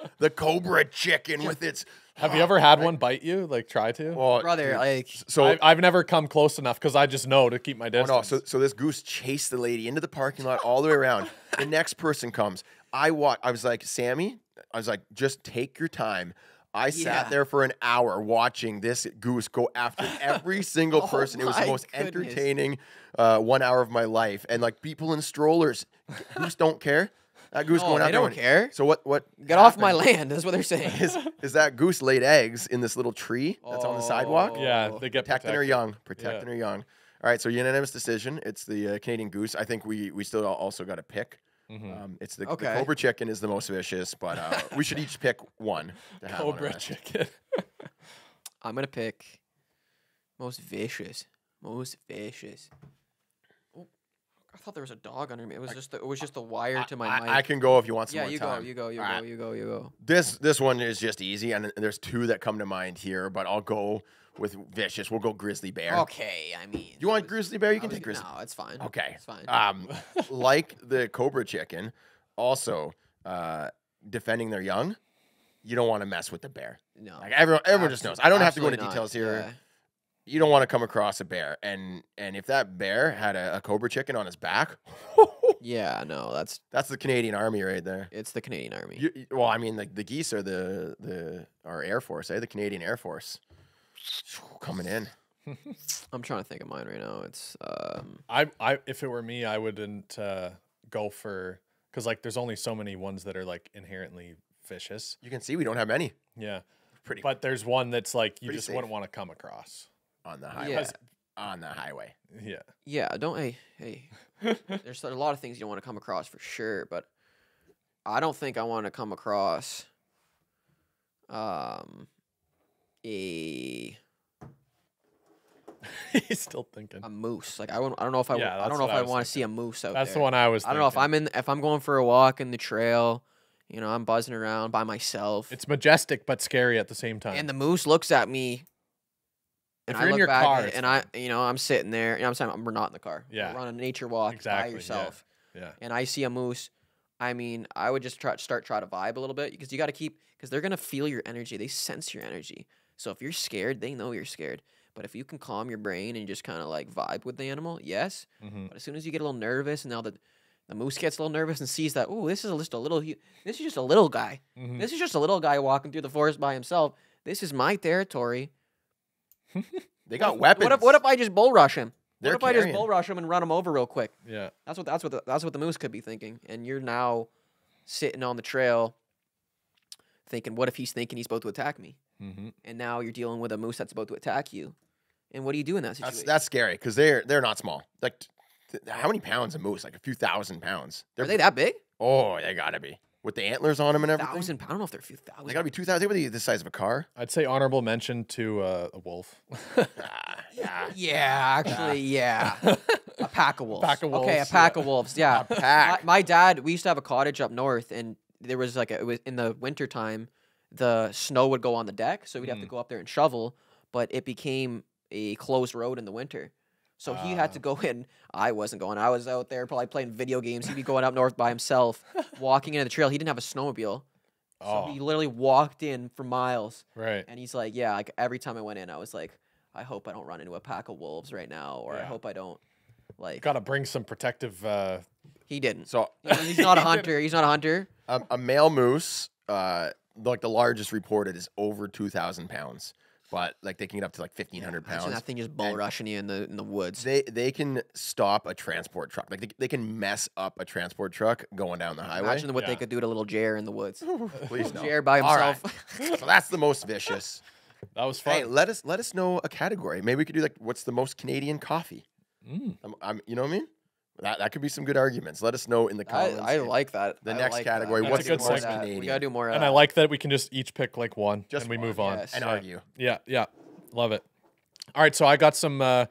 with its. Have you ever had one bite you? Like try to? Oh, Brother, dude. like So I've never come close enough because I just know to keep my Oh distance. no! So this goose chased the lady into the parking lot all the way around. The next person comes. I was like, Sammy. I was like, just take your time. I Yeah. sat there for an hour watching this goose go after every single Oh person. It was the my most goodness. entertaining 1 hour of my life. And like people in strollers, goose don't care. That goose No, going they out there don't went- care. So what? get off my happened land. That's what they're saying. Is that goose laid eggs in this little tree that's on the sidewalk? yeah, they get Protecting her protected. young. Protecting her young. All All right, so unanimous decision. It's the Canadian goose. I think we still also got to pick. It's the Cobra chicken is the most vicious, but we should each pick one to have on our Cobra list. chicken. I'm gonna pick most vicious. Most vicious. Oh, I thought there was a dog under me. It was just the wire to my mic. I can go if you want some yeah, more you time. go. You go. You All go. right. You go. You go. This one is just easy, and there's two that come to mind here, but I'll go with vicious. We'll go grizzly bear. Okay, I mean. You want grizzly bear? You can take grizzly. No, it's fine. Okay. It's fine. Like the Cobra chicken, also defending their young, you don't want to mess with the bear. no. Like everyone just knows. I don't have to go into Absolutely not. details here. Yeah. You don't want to come across a bear, and if that bear had a Cobra chicken on his back, Yeah, no, that's the Canadian Army right there. it's the Canadian Army. Well, I mean, like the geese are our Air Force, the Canadian Air Force coming in. I'm trying to think of mine right now. It's I if it were me, I wouldn't go for because like there's only so many ones that are like inherently vicious. You can see we don't have many. Yeah, Pretty but there's one that's like you Pretty just safe. wouldn't want to come across. on the highway. Yeah. On the highway. Yeah, yeah. Don't hey. There's a lot of things you don't want to come across for sure, but I don't think I want to come across a he's still thinking. moose. Like I don't know if I Yeah, I that's don't know what if I I was want to see a moose out That's there. the one I was. I don't know thinking. if I'm going for a walk in the trail, you know, I'm buzzing around by myself, It's majestic but scary at the same time. and the moose looks at me. And If I you're in look your back car, at it, it's and I'm sitting there, and I'm saying we're not in the car. Yeah. We're on a nature walk Exactly, by yeah. yourself, yeah, and I see a moose. I mean, I would just try to vibe a little bit because you got to because they're gonna feel your energy. They sense your energy. So if you're scared, they know you're scared. But if you can calm your brain and just kind of like vibe with the animal, yes. Mhm. But as soon as you get a little nervous, and now the moose gets a little nervous and sees that, oh, this is just a little guy. Mhm. This is just a little guy walking through the forest by himself. This is my territory. They got weapons. What if I just bull rush him? They're What if I just carrying. bull rush him and run him over real quick? yeah. That's what the moose could be thinking. And you're now sitting on the trail thinking, what if he's thinking he's about to attack me? Mm-hmm. And now you're dealing with a moose that's about to attack you. And what do you do in that situation? That's scary because they're not small. Like, how many pounds a moose? Like a few thousand pounds. Are they that big? Oh, they gotta be with the antlers on them and everything. 1,000 pounds? I don't know if they're a few thousand. They gotta be 2,000. They would be the size of a car. I'd say honorable mention to a wolf. Yeah. Yeah, actually, yeah. A pack of wolves. Pack of Okay, a wolves, pack yeah. of wolves. Yeah. pack. My dad, we used to have a cottage up north, and there was it was in the wintertime, the snow would go on the deck, so we'd have to go up there and shovel, but it became a closed road in the winter. So he had to go in. I wasn't going. I was out there probably playing video games. He'd be going up north by himself, walking into the trail. He didn't have a snowmobile. So he literally walked in for miles. Right. And he's like, yeah, like every time I went in, I was like, I hope I don't run into a pack of wolves right now, or I Yeah. hope I don't, like. Got to bring some protective. He didn't. So He's not a hunter. He's not a hunter. a male moose, like the largest reported is over 2,000 pounds, but like they can get up to like 1,500 Imagine pounds. that thing just bull And rushing you in the woods. They can stop a transport truck. Like they can mess up a transport truck going down the highway. Imagine what they Yeah. could do to little Jer in the woods. Please no. Jer by All right. himself. So that's the most vicious. That was fun. Hey, let us know a category. Maybe we could do like what's the most Canadian coffee. Mm. You know what I mean? That could be some good arguments. Let us know in the comments. I like that. The I next like category, That. what's We gotta the do more most of that. Canadian? We gotta do more of And that. I like that we can just each pick like one Just and we one, move on. yes. and Yeah. argue. Yeah, love it. All right, so I got some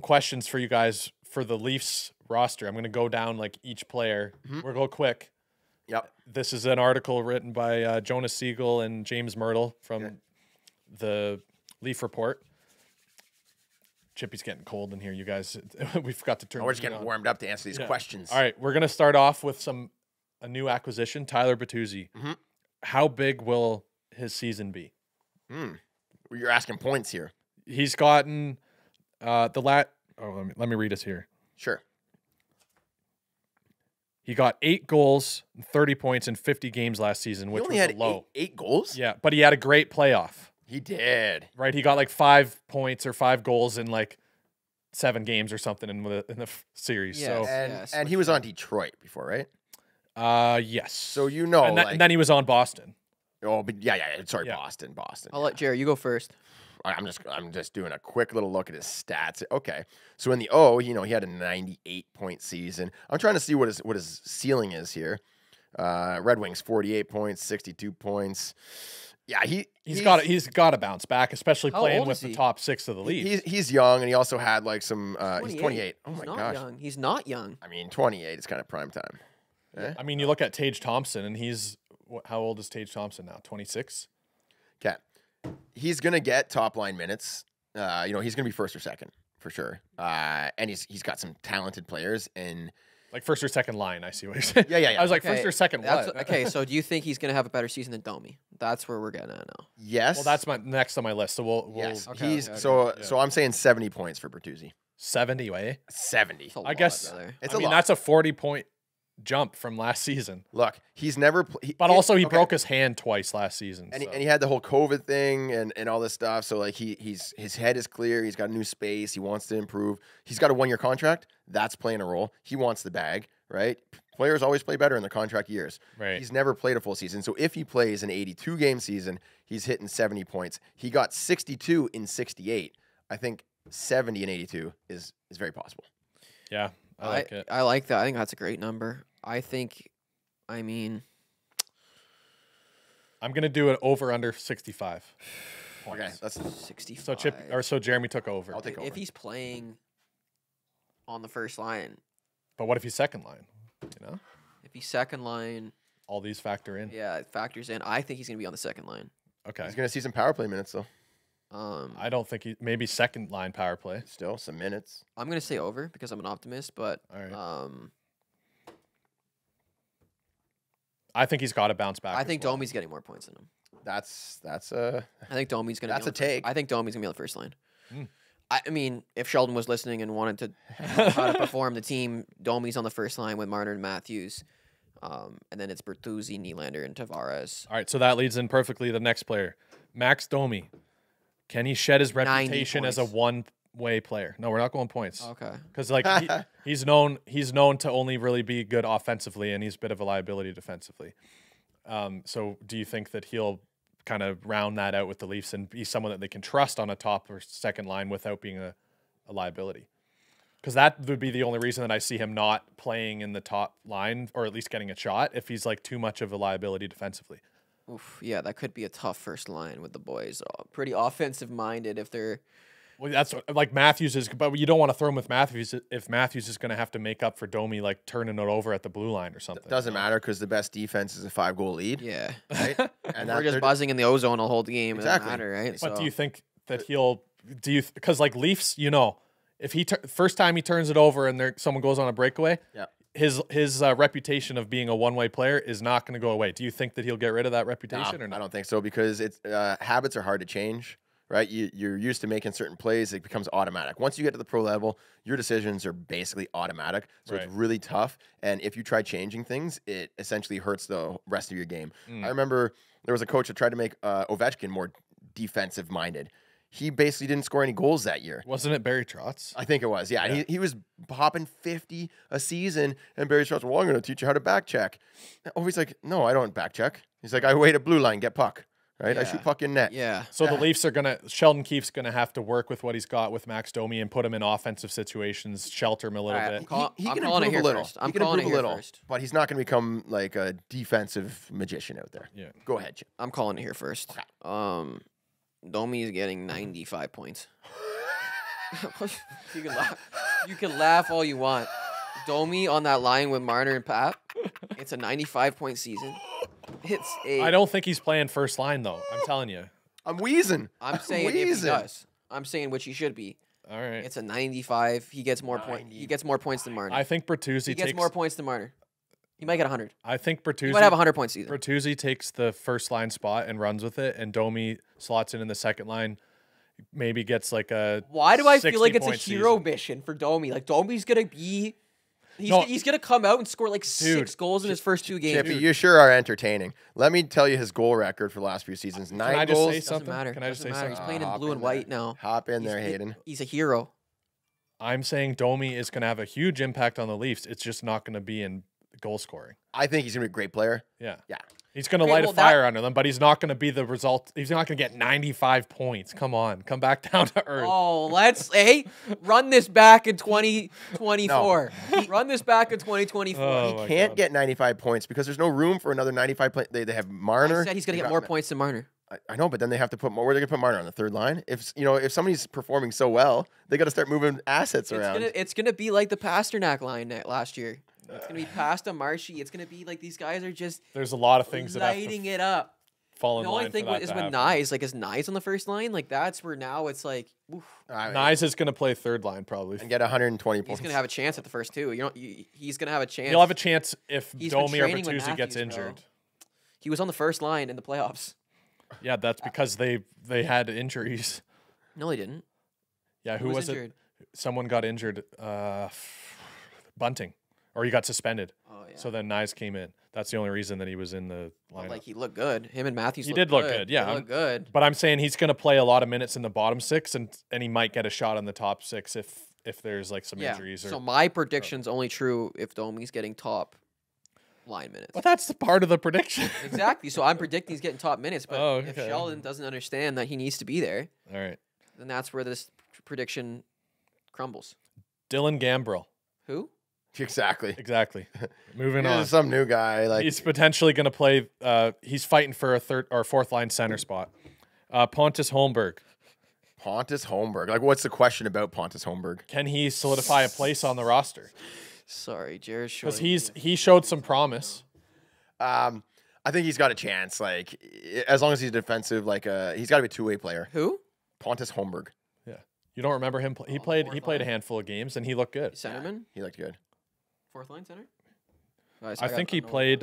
questions for you guys for the Leafs roster. I'm gonna go down like each player. We'll go quick. Yep. This is an article written by Jonas Siegel and James Myrtle from the Leaf Report. Chippy's getting cold in here, you guys. We forgot to turn. Oh, we're the just heat getting on. warmed up to answer these Yeah. questions. All right, we're gonna start off with a new acquisition, Tyler Bertuzzi. Mhm. How big will his season be? Well, you're asking points here. He's gotten let me read this here. Sure. He got 8 goals, 30 points in 50 games last season, He which only was had low. eight goals? Yeah, but he had a great playoff, He did. right? He got like 5 points or 5 goals in like 7 games or something in the series. Yes. And he was on Detroit before, right? So, yes. So you know, and like, then he was on Boston. oh, but yeah. Sorry, Yeah. Boston. I'll let Jer. You go first. I'm just doing a quick little look at his stats. Okay, so in the O, he had a 98-point season. I'm trying to see what his ceiling is here. Red Wings 48 points, 62 points. Yeah, he's got to bounce back, especially How playing old with is the he? top 6 of the league. He's young, and he also had like some. He's 28. Oh He's my not gosh. young. He's not young. I mean, 28 is kind of prime time. Eh? I mean, you look at Tage Thompson, and how old is Tage Thompson now? 26. Okay, he's gonna get top line minutes. He's gonna be first or second for sure. And he's got some talented players and. Like first or second line, I see what you're saying. Yeah. I was like, Okay, first or second what? Okay, so do you think he's gonna have a better season than Domi? That's where we're getting at now. Yes. Well, that's my next on my list. So we'll yes. Okay, He's okay, so I'm saying 70 points for Bertuzzi. 70 way. 70. It's a I lot, guess- brother. It's I a mean, lot. that's a 40-point jump from last season. Look, he's never. But also, he broke his hand twice last season. And, so. he had the whole COVID thing and all this stuff. So like his head is clear. He's got a new space. He wants to improve. He's got a 1-year contract. That's playing a role. He wants the bag, right? Players always play better in their contract years. Right. He's never played a full season. So if he plays an 82-game season, he's hitting 70 points. He got 62 in 68. I think 70 and 82 is very possible. Yeah, I like it. I like that. I think that's a great number. I mean, I'm gonna do it over under 65. Okay, that's 65. So Jeremy took over. I'll take over. If he's playing on the first line, But what if he's second line? You know, if he's second line, all these factor in. yeah, it factors in. I think he's gonna be on the second line. Okay. He's gonna see some power play minutes though. I don't think maybe second line power play. Still some minutes. I'm gonna say over because I'm an optimist, but All right. Uh, I think he's got to bounce back. I as think well. Domi's getting more points than him. That's I think Domi's gonna. That's be on a the first- take. I think Domi's gonna be on the first line. Hmm. I mean, if Sheldon was listening and wanted to how to perform the team, Domi's on the first line with Marner and Matthews, and then it's Bertuzzi, Nylander, and Tavares. All right, so that leads in perfectly to the next player, Max Domi. Can he shed his 90 reputation as a points. one-way player? No, we're not going points. Okay. Because like he's known to only really be good offensively, and he's a bit of a liability defensively. So do you think that he'll kind of round that out with the Leafs and be someone that they can trust on a top or second line without being a liability? Because that would be the only reason that I see him not playing in the top line, or at least getting a shot, if he's like too much of a liability defensively. Oof, yeah, that could be a tough first line with the boys. Pretty offensive minded if they're. Well, that's like Matthews is, but you don't want to throw him with Matthews if Matthews is going to have to make up for Domi like turning it over at the blue line or something. doesn't matter because the best defense is a 5-goal lead. Yeah. Right? And We're just buzzing in the ozone the whole game. Exactly. It doesn't matter, right? But So- do you think that because like Leafs, if he first time he turns it over and someone goes on a breakaway, Yeah. his reputation of being a one-way player is not going to go away. Do you think that he'll get rid of that reputation or I not? don't think so because it's habits are hard to change, right? You're used to making certain plays; it becomes automatic. Once you get to the pro level, your decisions are basically automatic. So Right. it's really tough. And if you try changing things, it essentially hurts the rest of your game. I remember there was a coach that tried to make Ovechkin more defensive minded. He basically didn't score any goals that year. Wasn't it Barry Trotz? I think it was, yeah. And he was popping 50 a season, and Barry Trotz, well, I'm going to teach you how to back check. Oh, he's like, no, I don't back check. He's like, I wait at blue line, get puck, right? I Yeah. shoot puck in net. Yeah. So the Leafs are Sheldon Keefe's going to have to work with what he's got with Max Domi and put him in offensive situations, shelter him a little All right, bit. He I'm can calling it improve here a little. first. I'm he can calling it improve a here little, first. but he's not going to become like a defensive magician out there. Yeah. Go ahead, Chip. I'm calling it here first. Domi is getting 95 points. You can laugh all you want. Domi on that line with Marner and Pat. It's a 95-point season. It's a. I don't think he's playing first line though. I'm telling you. I'm wheezing. I'm saying if he wheezing. does. I'm saying which he should be. All right. It's a 95. He gets more points. He gets more points than Marner. I think Bertuzzi He gets takes more points than Marner. He might get 100. I think He Bertuzzi might have a 100-point season. Bertuzzi takes the first line spot and runs with it, and Domi slots in the second line. Maybe gets like a. Why do I feel like it's a 60-point hero season. mission for Domi? Like Domi's gonna be. No. He's gonna come out and score like Dude, 6 goals in his first 2 games. Chippy, you sure are entertaining. Let me tell you his goal record for the last few seasons. 9 I just goals. say Doesn't something? matter. Can I just Doesn't say matter. something? He's playing in Hop blue and in there. white now. Hop in He's- there, Hayden. He's a hero. I'm saying Domi is going to have a huge impact on the Leafs. It's just not going to be in goal scoring. I think he's going to be a great player. Yeah. Yeah. He's going to Okay, light well, a fire under them, but he's not going to be the result. He's not going to get 95 points. Come on. Come back down to earth. Oh, run this back in 2024. Run this back in 2024. Oh, my Can't God. get 95 points because there's no room for another 95 play. They have Marner. I said he's going They to get got more Ma- points than Marner. I know, but then they have to put more. Where are they going to put Marner on the third line? If somebody's performing so well, they got to start moving assets around. It's gonna be like the Pasternak line last year. It's gonna be Pasta Marshy. It's gonna be like these guys are just There's a lot of things that have lighting to it up. fall in The line only thing for that is to with happen. Nyes, like is Nyes on the first line? Like that's where now it's like, oof, Nyes is going to play third line probably. and get 120 he's points. gonna have a chance at the first two. He's gonna have a chance. He'll have a chance if He's been Domi or training with Bertuzzi gets Matthews, bro. injured. He was on the first line in the playoffs. Yeah, that's because they had injuries. No, he didn't. Yeah, who was was injured? it? Someone got injured. Bunting, or he got suspended. Oh yeah. So then Nyes came in. That's the only reason that he was in the But, lineup. like he looked good. Him and Matthews. He looked did look good, yeah. They looked good. But I'm saying he's going to play a lot of minutes in the bottom six, and he might get a shot in the top six if there's like some Yeah. injuries. Or, So my prediction's only true if Domi's getting top line minutes. but that's the part of the prediction. Exactly. So I'm predicting he's getting top minutes. But Oh, if okay. Sheldon doesn't understand that he needs to be there, All right, then that's where this prediction crumbles. Dylan Gambrell. Who? Exactly. Exactly. Moving This on. is some new guy. Like He's potentially going to play. He's fighting for a third or fourth line center spot. Pontus Holmberg. Pontus Holmberg. Like, what's the question about Pontus Holmberg? Can he solidify a place on the roster? Sorry, Jared Shore. Because he showed some promise. I think he's got a chance. Like, as long as he's defensive, like, he's got to be a two-way player. Who? Pontus Holmberg. Yeah, you don't remember him? He played a handful of games and he looked good. Centerman? He looked good. Fourth line center? I think he played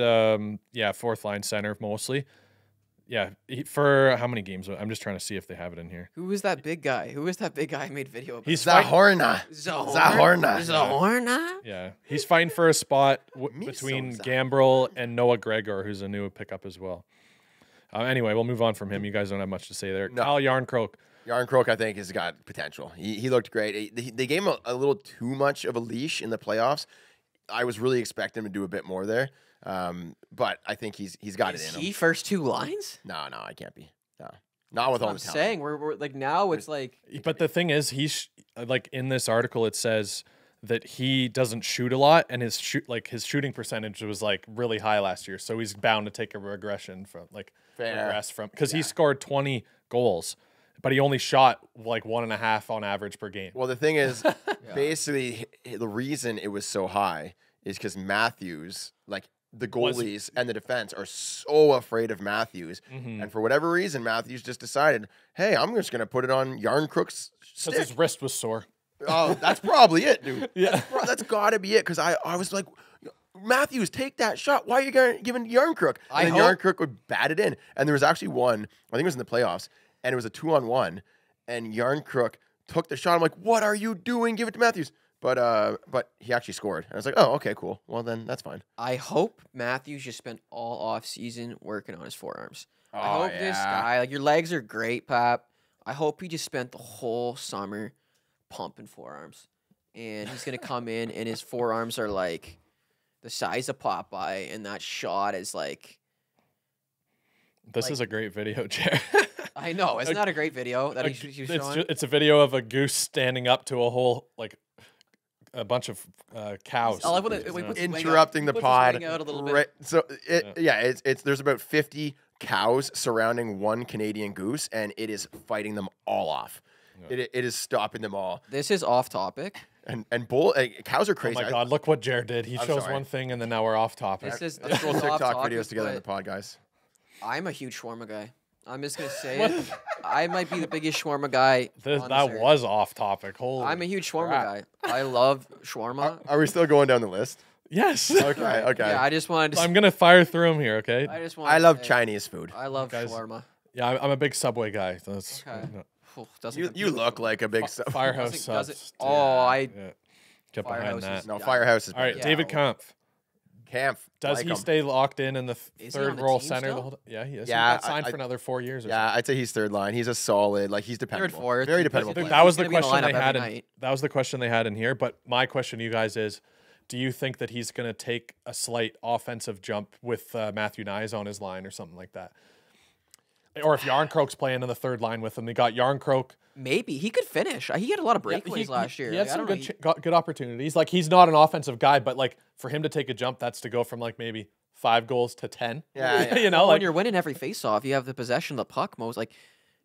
fourth line center mostly. Yeah, for how many games? I'm just trying to see if they have it in here. Who is that big guy? Who is that big guy I made video about? He's fighting. Zahorna. Zahorna. Zahorna. Zahorna? Yeah, he's fighting for a spot Me between so Gambrell and Noah Gregor, who's a new pickup as well. Anyway, we'll move on from him. You guys don't have much to say there. No. Kyle Yarncroke. Yarn Croak, I think, has got potential. He looked great. They gave him a little too much of a leash in the playoffs. I was really expecting him to do a bit more there. But I think he's got Is it in he him. first two lines? No, I can't be. No. Not with That's what all I'm the talent. saying. We're like now it's like But the thing is, he's like in this article, it says that he doesn't shoot a lot, and his shooting percentage was like really high last year. So he's bound to take a regression from because he scored 20 goals, but he only shot like 1.5 on average per game. Well, the thing is, basically, the reason it was so high is because Matthews, like the goalies and the defense, are so afraid of Matthews. And for whatever reason, Matthews just decided, hey, I'm just going to put it on Yarn Crook's Because stick. his wrist was sore. Oh, that's probably it, dude. Yeah. That's got to be it. Because I was like, Matthews, take that shot. Why are you giving Yarn Crook? I And then hope- Yarn Crook would bat it in. And there was actually one, I think it was in the playoffs, and it was a 2-on-1. And Yarn Crook took the shot. I'm like, what are you doing? Give it to Matthews. But he actually scored. And I was like, oh, okay, cool. Well, then that's fine. I hope Matthews just spent all off season working on his forearms. I Oh, hope this yeah. guy, like your legs are great, Pap. I hope he just spent the whole summer pumping forearms. And he's gonna come in and his forearms are like the size of Popeye, and that shot is like This is a great video, Jared. I know, isn't that a great video that he's showing? It's a video of a goose standing up to a whole a bunch of cows. I like when he puts his wing out- Interrupting the puts his pod. wing out a little bit. Right. So it's there's about 50 cows surrounding one Canadian goose, and it is fighting them all off. It is stopping them all. This is off topic. And cows are Oh crazy. my God! Look what Jared did. He I'm shows sorry. one thing, and then now we're off topic. This is Let's roll off TikTok topic, videos together in the but pod, guys. I'm a huge shawarma guy. I'm just gonna say it. I might be the biggest shawarma guy. on That this earth. was off topic. Holy! I'm a huge shawarma crap. guy. I love shawarma. Are we still going down the list? Yes. Okay, okay. Yeah, I just wanted to. I'm gonna fire through him here. Okay. I just wanted I to love say, Chinese food. I love Guys, shawarma. Yeah, I'm a big Subway guy. That's Okay. Oof, doesn't You compute. look like a big stuff. Firehouse Doesn't- subs. oh, I Yeah. Get behind Firehouse that. is- No, Yeah. Firehouse is All right, better. Yeah. David Kampf. Camp. Does like he him. stay locked in the Is he on third the role team center still? the whole time? Yeah, he is. Yeah, he got signed I- for another 4 years. Or Yeah, I'd say he's third line. He's a solid, like he's dependable. fourth. Very He's dependable gonna something. be- player. That was the gonna be in the question they lineup had. every night. That was the question they had in here. But my question to you guys is, do you think that he's going to take a slight offensive jump with Matthew Nyes on his line or something like that? Or if Yarncroke's playing on the third line with him, they got Yarncroke. Maybe he could finish. He had a lot of breakaways last year. He had Like, I some don't know, good opportunities. Like, he's not an offensive guy, but like for him to take a jump, that's to go from like maybe 5 goals to 10. Yeah, You know, when like you're winning every faceoff, you have the possession of the puck most. Like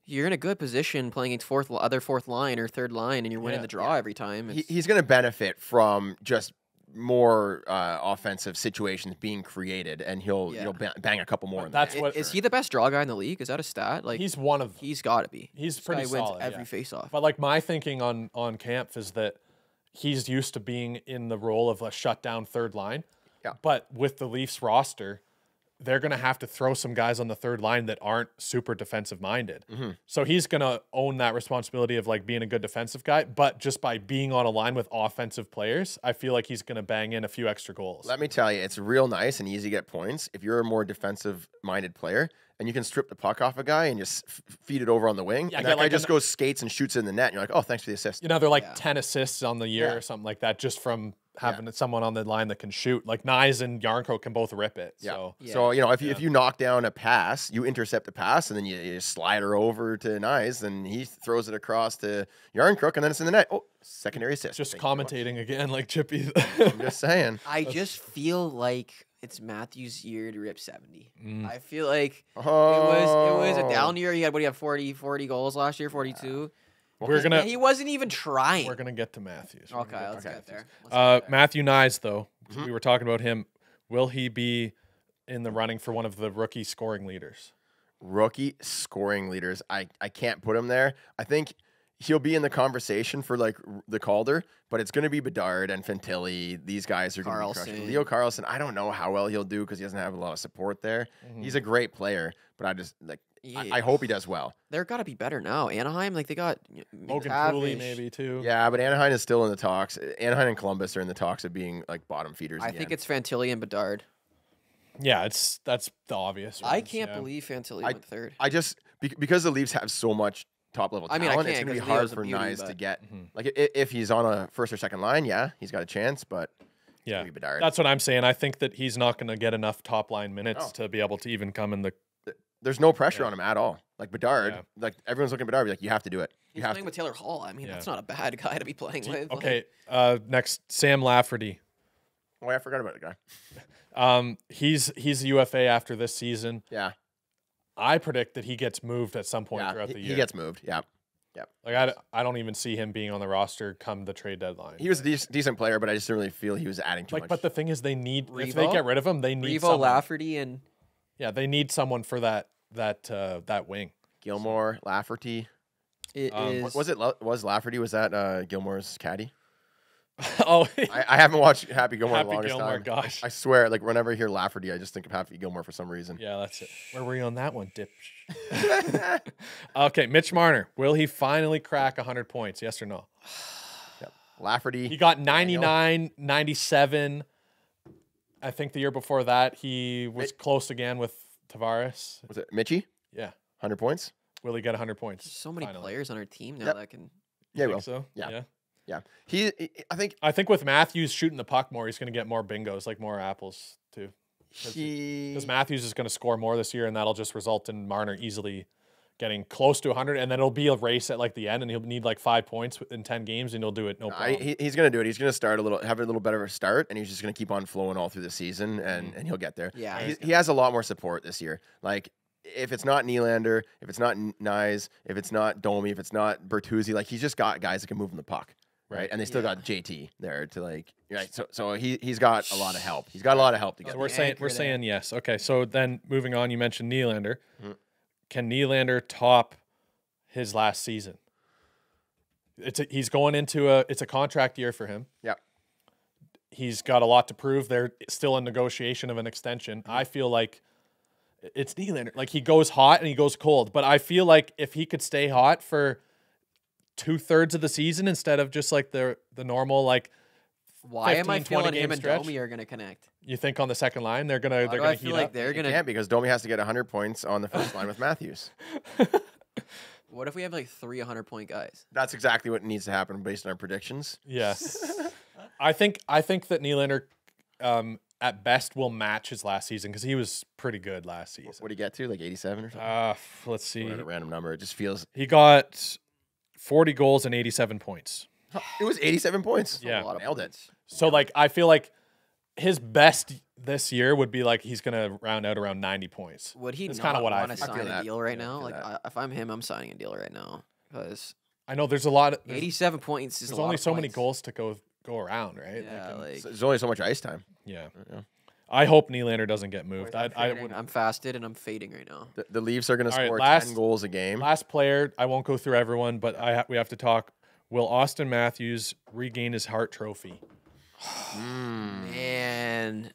you're in a good position playing against other fourth line or third line, and you're winning Yeah. the draw every time. He's going to benefit from just more offensive situations being created, and he'll bang a couple more. In that's the net. what- Is he the best draw guy in the league? Is that a stat? Like he's one of he's got to be. He's This pretty guy wins solid, every yeah. faceoff. But like my thinking on Kampf is that he's used to being in the role of a shutdown third line. Yeah. But with the Leafs roster, they're going to have to throw some guys on the third line that aren't super defensive minded. Mm-hmm. So he's going to own that responsibility of like being a good defensive guy, but just by being on a line with offensive players, I feel like he's going to bang in a few extra goals. Let me tell you, it's real nice and easy to get points if you're a more defensive-minded player and you can strip the puck off a guy and just feed it over on the wing. Yeah, and get that guy like just an- goes skates and shoots it in the net. And you're like, oh, thanks for the assist. You know, they're like Yeah. 10 assists on the year Yeah. or something like that, just from having someone on the line that can shoot. Like Nyes and Yarncroke can both rip it. Yeah. So So, if you knock down a pass, you intercept the pass, and then you slide her over to Nyes, and he throws it across to Yarncrook, and then it's in the net. Oh, secondary assist. just Thank you very much. commentating again, like Chippy. I'm just saying. I just feel like it's Matthews' year to rip 70. Mm. I feel like it Oh. was a down year. He had 40 goals last year, 42. We're gonna He wasn't even trying. we're gonna get to Matthews. We're Okay, gonna let's to get there. Matthews. Let's get there. Matthew Nyes, though, Mm-hmm. we were talking about him. Will he be in the running for one of the rookie scoring leaders? Rookie scoring leaders. I can't put him there. I think he'll be in the conversation for like the Calder, but it's going to be Bedard and Fantilli. These guys are going to be crushing. Karlsson. Leo Carlson, I don't know how well he'll do because he doesn't have a lot of support there. He's a great player, but I just like I hope he does well. They're got to be better now. Anaheim, like they got Logan McTavish. Cooley, maybe too. Yeah, but Anaheim is still in the talks. Anaheim and Columbus are in the talks of being like bottom feeders. I think it's Fantilli and Bedard. Yeah, that's the obvious. I ones, can't yeah. believe Fantilli went third. I just because the Leafs have so much top level I talent, mean, I it's can't going to be 'cause hard Leo's a for beauty, Nyes to but- get. Like if he's on a first or second line, yeah, he's got a chance, but Yeah, maybe Bedard. that's what I'm saying. I think that he's not going to get enough top line minutes No. to be able to even come in the. There's no pressure on him at all. Like Bedard, Yeah. like everyone's looking at Bedard, be like, you have to do it. You He's have playing to. with Taylor Hall. I mean, Yeah. that's not a bad guy to be playing with. Okay, next Sam Lafferty. Oh, I forgot about the guy. He's a UFA after this season. Yeah, I predict that he gets moved at some point yeah, throughout the year. he gets moved. Yeah, Like I don't even see him being on the roster come the trade deadline. he was a decent player, but I just didn't really feel he was adding too like, much. but the thing is, they need if they Revo? get rid of him, they need Revo, someone. Lafferty, and Yeah, they need someone for that wing. Gilmore, Lafferty. it is. Was it was Lafferty? Was that Gilmore's caddy? Oh, I haven't watched Happy Gilmore in the Happy longest Gilmore, time. gosh. I swear, like whenever I hear Lafferty, I just think of Happy Gilmore for some reason. yeah, that's it. Where were you on that one, dip? Okay, Mitch Marner. Will he finally crack 100 points? Yes or no? Lafferty. He got 99, 97. I think the year before that, he was close again with Tavares. Was it Mitchie? Yeah. 100 points? Will he get 100 points? so many finally? players on our team now Yep. that can. Yeah, Think well. so? Yeah. Yeah. I think I think with Matthews shooting the puck more, he's going to get more bingos, like more apples too. he. Because Matthews is going to score more this year, and that'll just result in Marner easily getting close to 100, and then it'll be a race at like the end, and he'll need like 5 points in 10 games, and he'll do it no problem. He's going to do it. He's going to have a little better of a start, and he's just going to keep on flowing all through the season, and he'll get there. Yeah, he has a lot more support this year. Like, if it's not Nylander, if it's not Nyes, if it's not Domi, if it's not Bertuzzi, like, he's just got guys that can move him the puck, right? And they still got JT there to, like, right? So he's got a lot of help. He's got a lot of help to get So there. we're saying yes. Okay, so then moving on, you mentioned Nylander. Mhm. Can Nylander top his last season? He's going into it's a contract year for him. Yep. He's got a lot to prove. They're still in negotiation of an extension. I feel like it's Nylander. Like, he goes hot and he goes cold, but I feel like if he could stay hot for 2/3 of the season instead of just like the normal, like, Why am I 15, 20 feeling game him and stretch? Domi are going to connect? you think on the second line they're gonna Why they're do gonna I feel heat like up? they're He going to? can't because Domi has to get 100 points on the first line with Matthews. What if we have like 300-point guys? That's exactly what needs to happen based on our predictions. Yeah. I think that Nylander, at best, will match his last season because he was pretty good last season. What did he get to? Like 87 or something? Let's see. Or at a random number. It just feels. He got 40 goals and 87 points. It was 87 points. Yeah. A lot of Nailed it. points. So like I feel like his best this year would be like he's gonna round out around 90 points. Would he That's not kinda what I want to feel. I feel sign a that. deal right Yeah, I now? feel Like, that. if I'm him, I'm signing a deal right now because I know there's a lot. There's 87 points is there's a lot only of so many points. goals to go around, right? Yeah, like, There's only so much ice time. Yeah. Yeah. I hope Nylander doesn't get moved. I fading. would. I'm fasted and I'm fading right now. The Leafs are going to All right, score last- 10 goals a game. Last player. I won't go through everyone, but we have to talk. Will Austin Matthews regain his Hart Trophy, Man,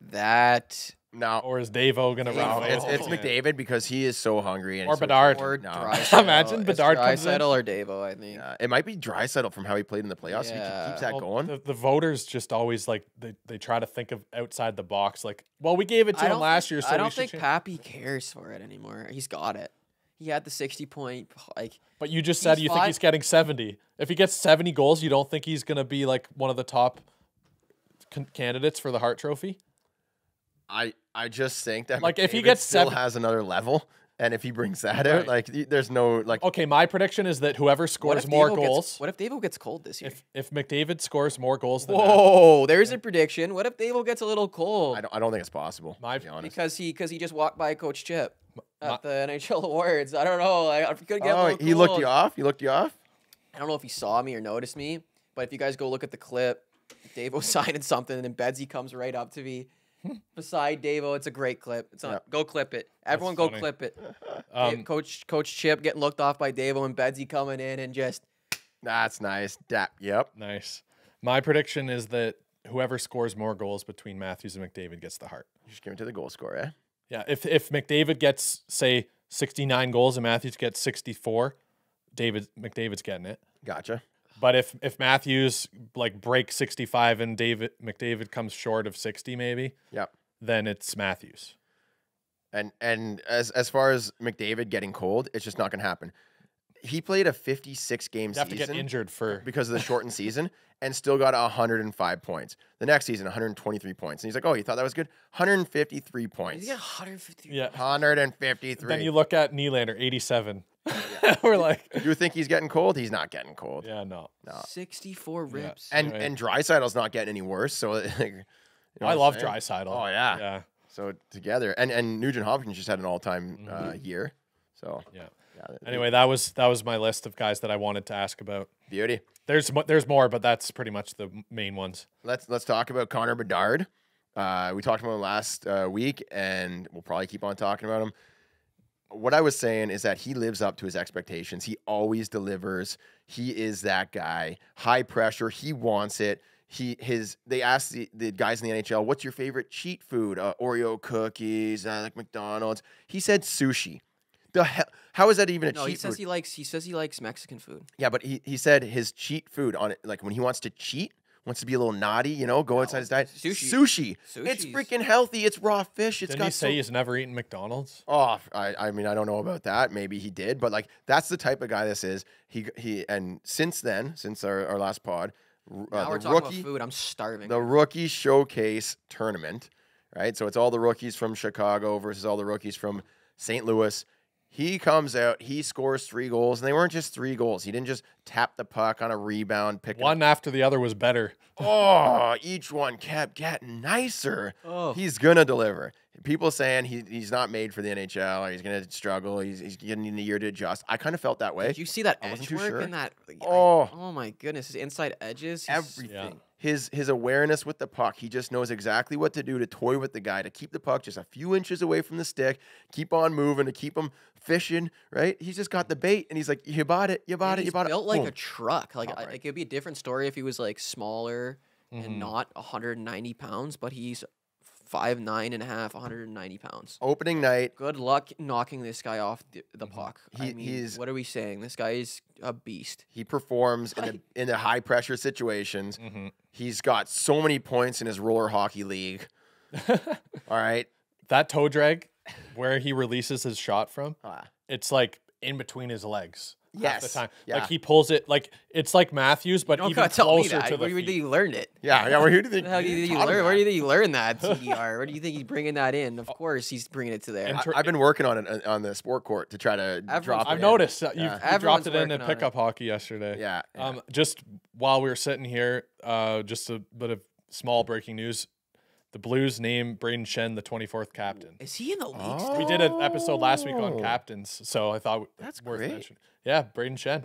that No, or is Davo gonna No, run away? it's with it? McDavid because he is so hungry. And Or he's so- Bedard. or No. Draisaitl. Imagine It's Bedard comes in. Draisaitl or Davo, I think. It might be Draisaitl from how he played in the playoffs. If he Yeah. keeps that Well, going. The voters just always like they try to think of outside the box. Like, well, we gave it to him last year, so I we don't should think change. Pappy cares for it anymore. He's got it. He had the 60-point like. But you just said He's you think fine. he's getting 70. If he gets 70 goals, you don't think he's gonna be like one of the top candidates for the Hart Trophy? I just think that Like, if he McDavid gets still 7 has another level, and if he brings that Right. out, like there's no like. Okay, my prediction is that whoever What scores if more Davo goals, Gets, what if Davo gets cold this year? if McDavid scores more goals than that, Whoa, there's a prediction. What if Davo gets a little cold? I don't think it's possible. My- to be honest. Because he just walked by Coach Chip at the NHL Awards. I don't know. I could get a Oh, little he looked cold. you off. He looked you off. I don't know if he saw me or noticed me, but if you guys go look at the clip, Davo signing something, and then Bedsy comes right up to me beside Davo. It's a great clip. It's on. Yeah. Go clip it. Everyone, go funny. clip it. Coach Chip getting looked off by Davo and Bedsy coming in and just That's nice. Yep. nice. My prediction is that whoever scores more goals between Matthews and McDavid gets the Hart. Just give it to the goal scorer. Eh? Yeah, if McDavid gets say 69 goals and Matthews gets 64, McDavid's getting it. Gotcha. But if Matthews like breaks 65 and McDavid comes short of 60 maybe, Yep. then it's Matthews. And as far as McDavid getting cold, it's just not going to happen. He played a 56 game You have to season get injured for because of the shortened season and still got 105 points. The next season, 123 points. And he's like, "Oh, you thought that was good? 153 points. he got 150. yeah. 153." Then you look at Nylander 87. We're like, You think he's getting cold? He's not getting cold. yeah, no. 64 rips. And Anyway. and Draisaitl's not getting any worse. So like, you know I what love I'm saying? Draisaitl. Oh yeah. Yeah. So together, and Nugent Hopkins just had an all-time year. So Yeah. yeah, Anyway, that was my list of guys that I wanted to ask about. beauty. There's more, but that's pretty much the main ones. Let's talk about Connor Bedard. We talked about him last week, and we'll probably keep on talking about him. What I was saying is that he lives up to his expectations. He always delivers. He is that guy. High pressure. He wants it. They asked the guys in the NHL, "What's your favorite cheat food?" Oreo cookies, like McDonald's. He said sushi. The hell? How is that even a No, he cheat says food? he says he likes Mexican food. Yeah, but he said his cheat food on it, like when he wants to cheat, wants to be a little naughty, go outside his diet. sushi. Sushi. It's Sushi's- freaking healthy. It's raw fish. It's Didn't got he say he's never eaten McDonald's? Oh, I mean, I don't know about that. Maybe he did, but like that's the type of guy this is. He and since then, since our last pod, Now we're the talking rookie about food. I'm starving. the rookie showcase tournament, right? So it's all the rookies from Chicago versus all the rookies from St. Louis. He comes out, he scores 3 goals, and they weren't just 3 goals. He didn't just tap the puck on a rebound, pick it up. One after the other was better. Oh, each one kept getting nicer. Oh. He's gonna deliver. People saying he's not made for the NHL or he's gonna struggle. He's getting a year to adjust. I kind of felt that way. Did you see that I wasn't edge too work sure. and that? Oh. Oh my goodness! His inside edges. Everything. His awareness with the puck. He just knows exactly what to do to toy with the guy, to keep the puck just a few inches away from the stick, keep on moving, to keep him fishing, right? He's just got the bait and he's like, "You bought it, you bought it, you He's bought it." built like a Boom. truck. Like, Outright. like it'd be a different story if he was like smaller Mm-hmm. and not 190 pounds, but he's 5'9" and a half, 190 pounds. Opening night. Good luck knocking this guy off the puck. I He- mean, he's- what are we saying? This guy is a beast. He performs in the high pressure situations. He's got so many points in his roller hockey league. All right. That toe drag, where he releases his shot from, Ah. it's like in between his legs. half the Yes. time. Yeah. Like he pulls it like it's like Matthews, but Don't even gotta tell me closer that. to Where the do you think feet. you learned it? Yeah. Where do you think? How do you think you taught him learn? Where that? do you think you learned that TDR? Where do you think he's bringing that in? Of course, he's bringing it to there. And I've been working on it on the sport court to try to drop it I've in. noticed that Yeah. you dropped Everyone's it in working on pickup hockey yesterday. Yeah. yeah. Just while we were sitting here, just a bit of small breaking news. The Blues named Braden Shen the 24th captain. Is he in the league? Oh. We did an episode last week on captains, so I thought That's worth great. mentioning. Yeah, Braden Shen,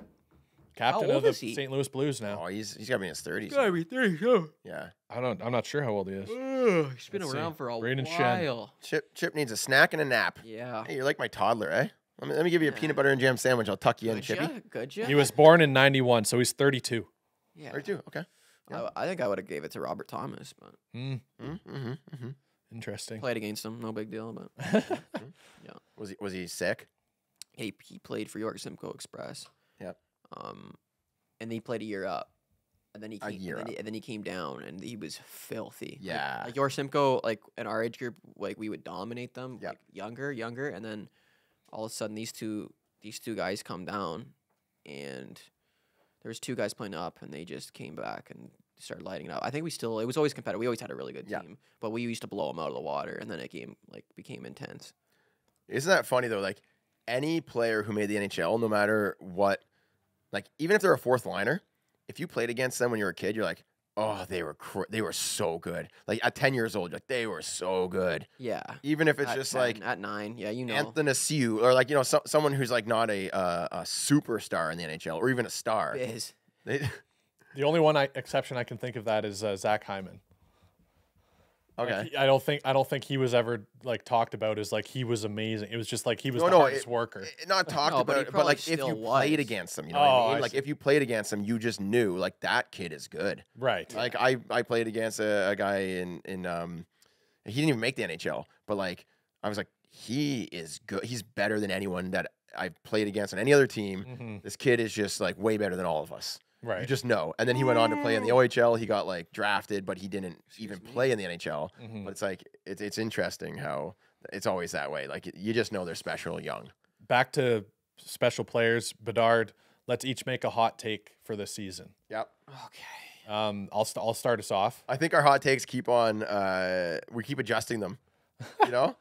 captain old of the is he? St. Louis Blues now. Oh, he's got to be in his 30s. Gotta be 30. Yeah. I'm not sure how old he is. He's been Let's see. around for a Braden Shen. while. Chip needs a snack and a nap. Yeah. Hey, you're like my toddler, eh? Let me give you a peanut butter and jam sandwich. I'll tuck you in, Good Chippy. ya? Good ya? He was born in '91, so he's 32. Yeah. 32. Okay. I think I would have gave it to Robert Thomas, but Interesting. played against him. No big deal. But Was he sick? he played for York Simcoe Express. Yep. And he played a year up. And then he A came, year up. and then he came down, and he was filthy. Yeah. Like York Simcoe, like in our age group, like we would dominate them. Yep. Like younger, and then all of a sudden these two guys come down, and there was two guys playing up, and they just came back and started lighting it up. I think it was always competitive. We always had a really good Yeah. team, but we used to blow them out of the water, and then it became intense. Isn't that funny though? Like any player who made the NHL, no matter what, like even if they're a fourth liner, if you played against them when you were a kid, you're like, oh, they were so good. Like at 10 years old, you're like they were so good. Yeah. Even if it's At just 10, like at 9, yeah, you know. Anthony Siu or like someone who's like not a superstar in the NHL or even a star. Biz. They, The only exception I can think of that is Zach Hyman. okay. Like, I don't think he was ever like talked about as like he was amazing. It was just like he was the No, hardest worker. Not talked No, but he about, but probably like if still you played was. against them, you know what Oh, I mean? I Like see. if you played against them, you just knew like that kid is good. Right. Like I played against a guy in he didn't even make the NHL, but like I was like he is good. He's better than anyone that I've played against on any other team. This kid is just like way better than all of us. Right. You just know. And then he went on to play in the OHL. He got like drafted, but he didn't even play in the NHL. But it's like it's interesting how it's always that way. Like you just know they're special young. Back to special players. Bedard. Let's each make a hot take for this season. Yep. Okay. I'll start us off. I think our hot takes keep on. We keep adjusting them. You know.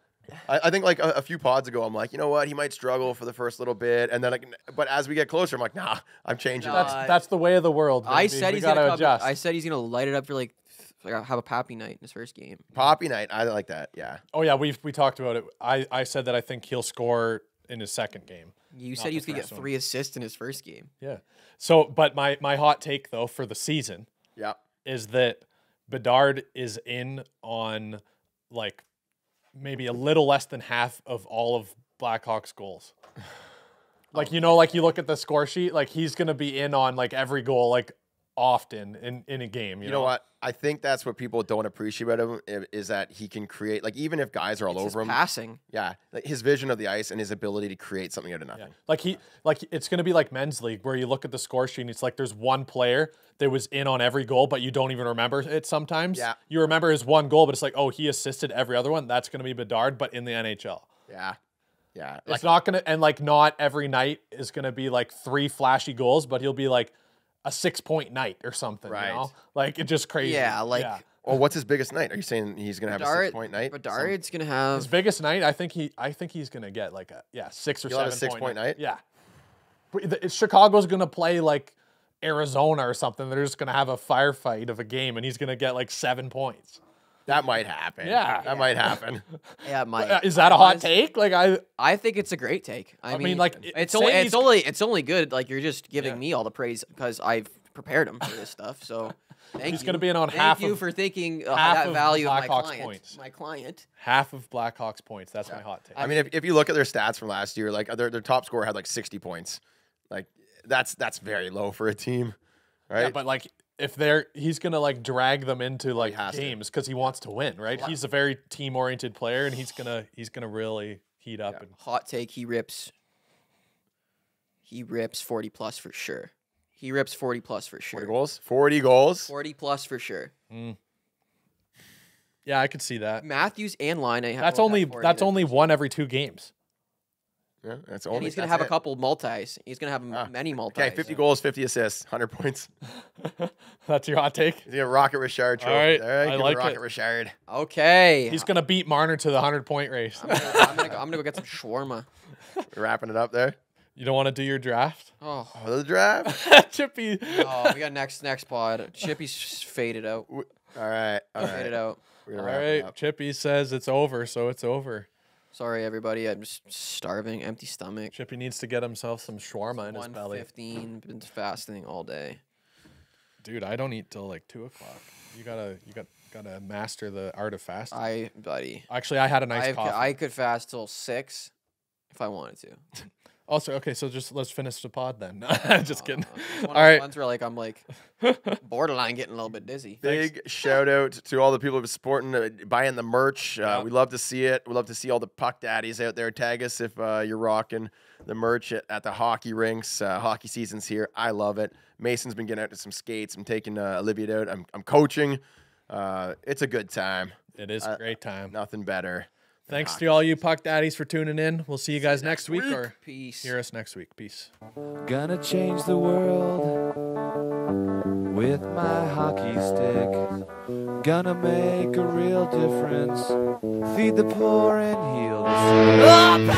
I think like a few pods ago, I'm like, you know what, he might struggle for the first little bit, and then but as we get closer, I'm like, nah, I'm changing. No, that. That's the way of the world. I baby. said We he's gonna gotta come, adjust. I said he's gonna light it up for like have a Pappy night in his first game. Poppy night. I like that. Yeah. Oh yeah, we talked about it. I said that I think he'll score in his second game. You said he was the gonna get first one. 3 assists in his first game. Yeah. So, but my hot take though for the season Yeah. is that Bedard is in on like maybe a little less than half of all of Blackhawks goals. Like like you look at the score sheet, like he's gonna be in on like every goal, like often in a game. You You know what? I think that's what people don't appreciate about him is that he can create, like, even if guys are all It's his over him. passing. Yeah, like his vision of the ice and his ability to create something out of nothing. Like it's gonna be like men's league where you look at the score sheet and it's like there's one player that was in on every goal, but you don't even remember it sometimes. Yeah. You remember his one goal, but it's like, oh, he assisted every other one. That's gonna be Bedard, but in the NHL. Yeah, yeah. It's not gonna and like not every night is gonna be like 3 flashy goals, but he'll be like a 6-point night or something. Right. You know? Like it's just crazy. Yeah, like Oh, what's his biggest night? Are you saying he's gonna have a 6-point night? Bedard's gonna his have biggest night, I think he's gonna get like a 6 or He'll have a 7 6-point night? Yeah. But Chicago's gonna play like Arizona or something. They're just gonna have a firefight of a game, and he's gonna get like 7 points. That might happen. Yeah. that might happen. yeah, my Is that a hot take? Like I think it's a great take. I mean, like, it's say only he's- it's only good. Like you're just giving Yeah. me all the praise because I've prepared him for this stuff. So thank He's you. gonna be in on Thank half you of- for thinking half that of value of my Blackhawks client. points. My client. half of Blackhawks points. That's my hot take. I mean, if you look at their stats from last year, like their top scorer had like 60 points. Like that's very low for a team, right? Yeah, but like if he's gonna like drag them into like has to. games because he wants to win, right? He's a very team oriented player, and he's gonna really heat up. And Hot take. He rips 40 plus for sure. He rips 40 plus for sure. 40 goals. 40 goals. 40 plus for sure. yeah, I could see that. Matthews and Line. That's only one every 2 games. Yeah, that's And only. he's gonna that's have a it. couple multis. He's gonna have many multis. Okay, 50 goals, 50 assists, 100 points. That's your hot take. He's gonna Rocket Richard trophy. All right, All right, I give like it Rocket it. Richard. Okay. He's gonna beat Marner to the 100-point race. I'm gonna go get some shawarma. We're wrapping it up there. You don't want to do your draft? Oh, Oh, the draft. Chippy. oh, we got next pod. Chippy's faded out. All right, all Faded right. out. We're All gonna wrap it right, up. Chippy says it's over, so it's over. Sorry, everybody. I'm just starving, empty stomach. Chippy needs to get himself some shawarma in his belly. 1:15. Been fasting all day. Dude, I don't eat till like 2 o'clock. You gotta master the art of fasting. Buddy. Actually, I had a nice coffee. I could fast till 6 if I wanted to. Also, okay, so just let's finish the pod then. Just kidding. It's one All of those right. ones where I'm like borderline getting a little bit dizzy. Big shout out to all the people who've been supporting, buying the merch. Yeah. We love to see it. We love to see all the puck daddies out there. Tag us if you're rocking the merch at the hockey rinks. Hockey season's here. I love it. Mason's been getting out to some skates. I'm taking Olivia out. I'm coaching. It's a good time. It is a great time. Nothing better. Thanks to all you puck daddies for tuning in. We'll see you guys next week or Peace. hear us next week. Peace. Gonna change the world with my hockey stick. Gonna make a real difference. Feed the poor and heal the sick.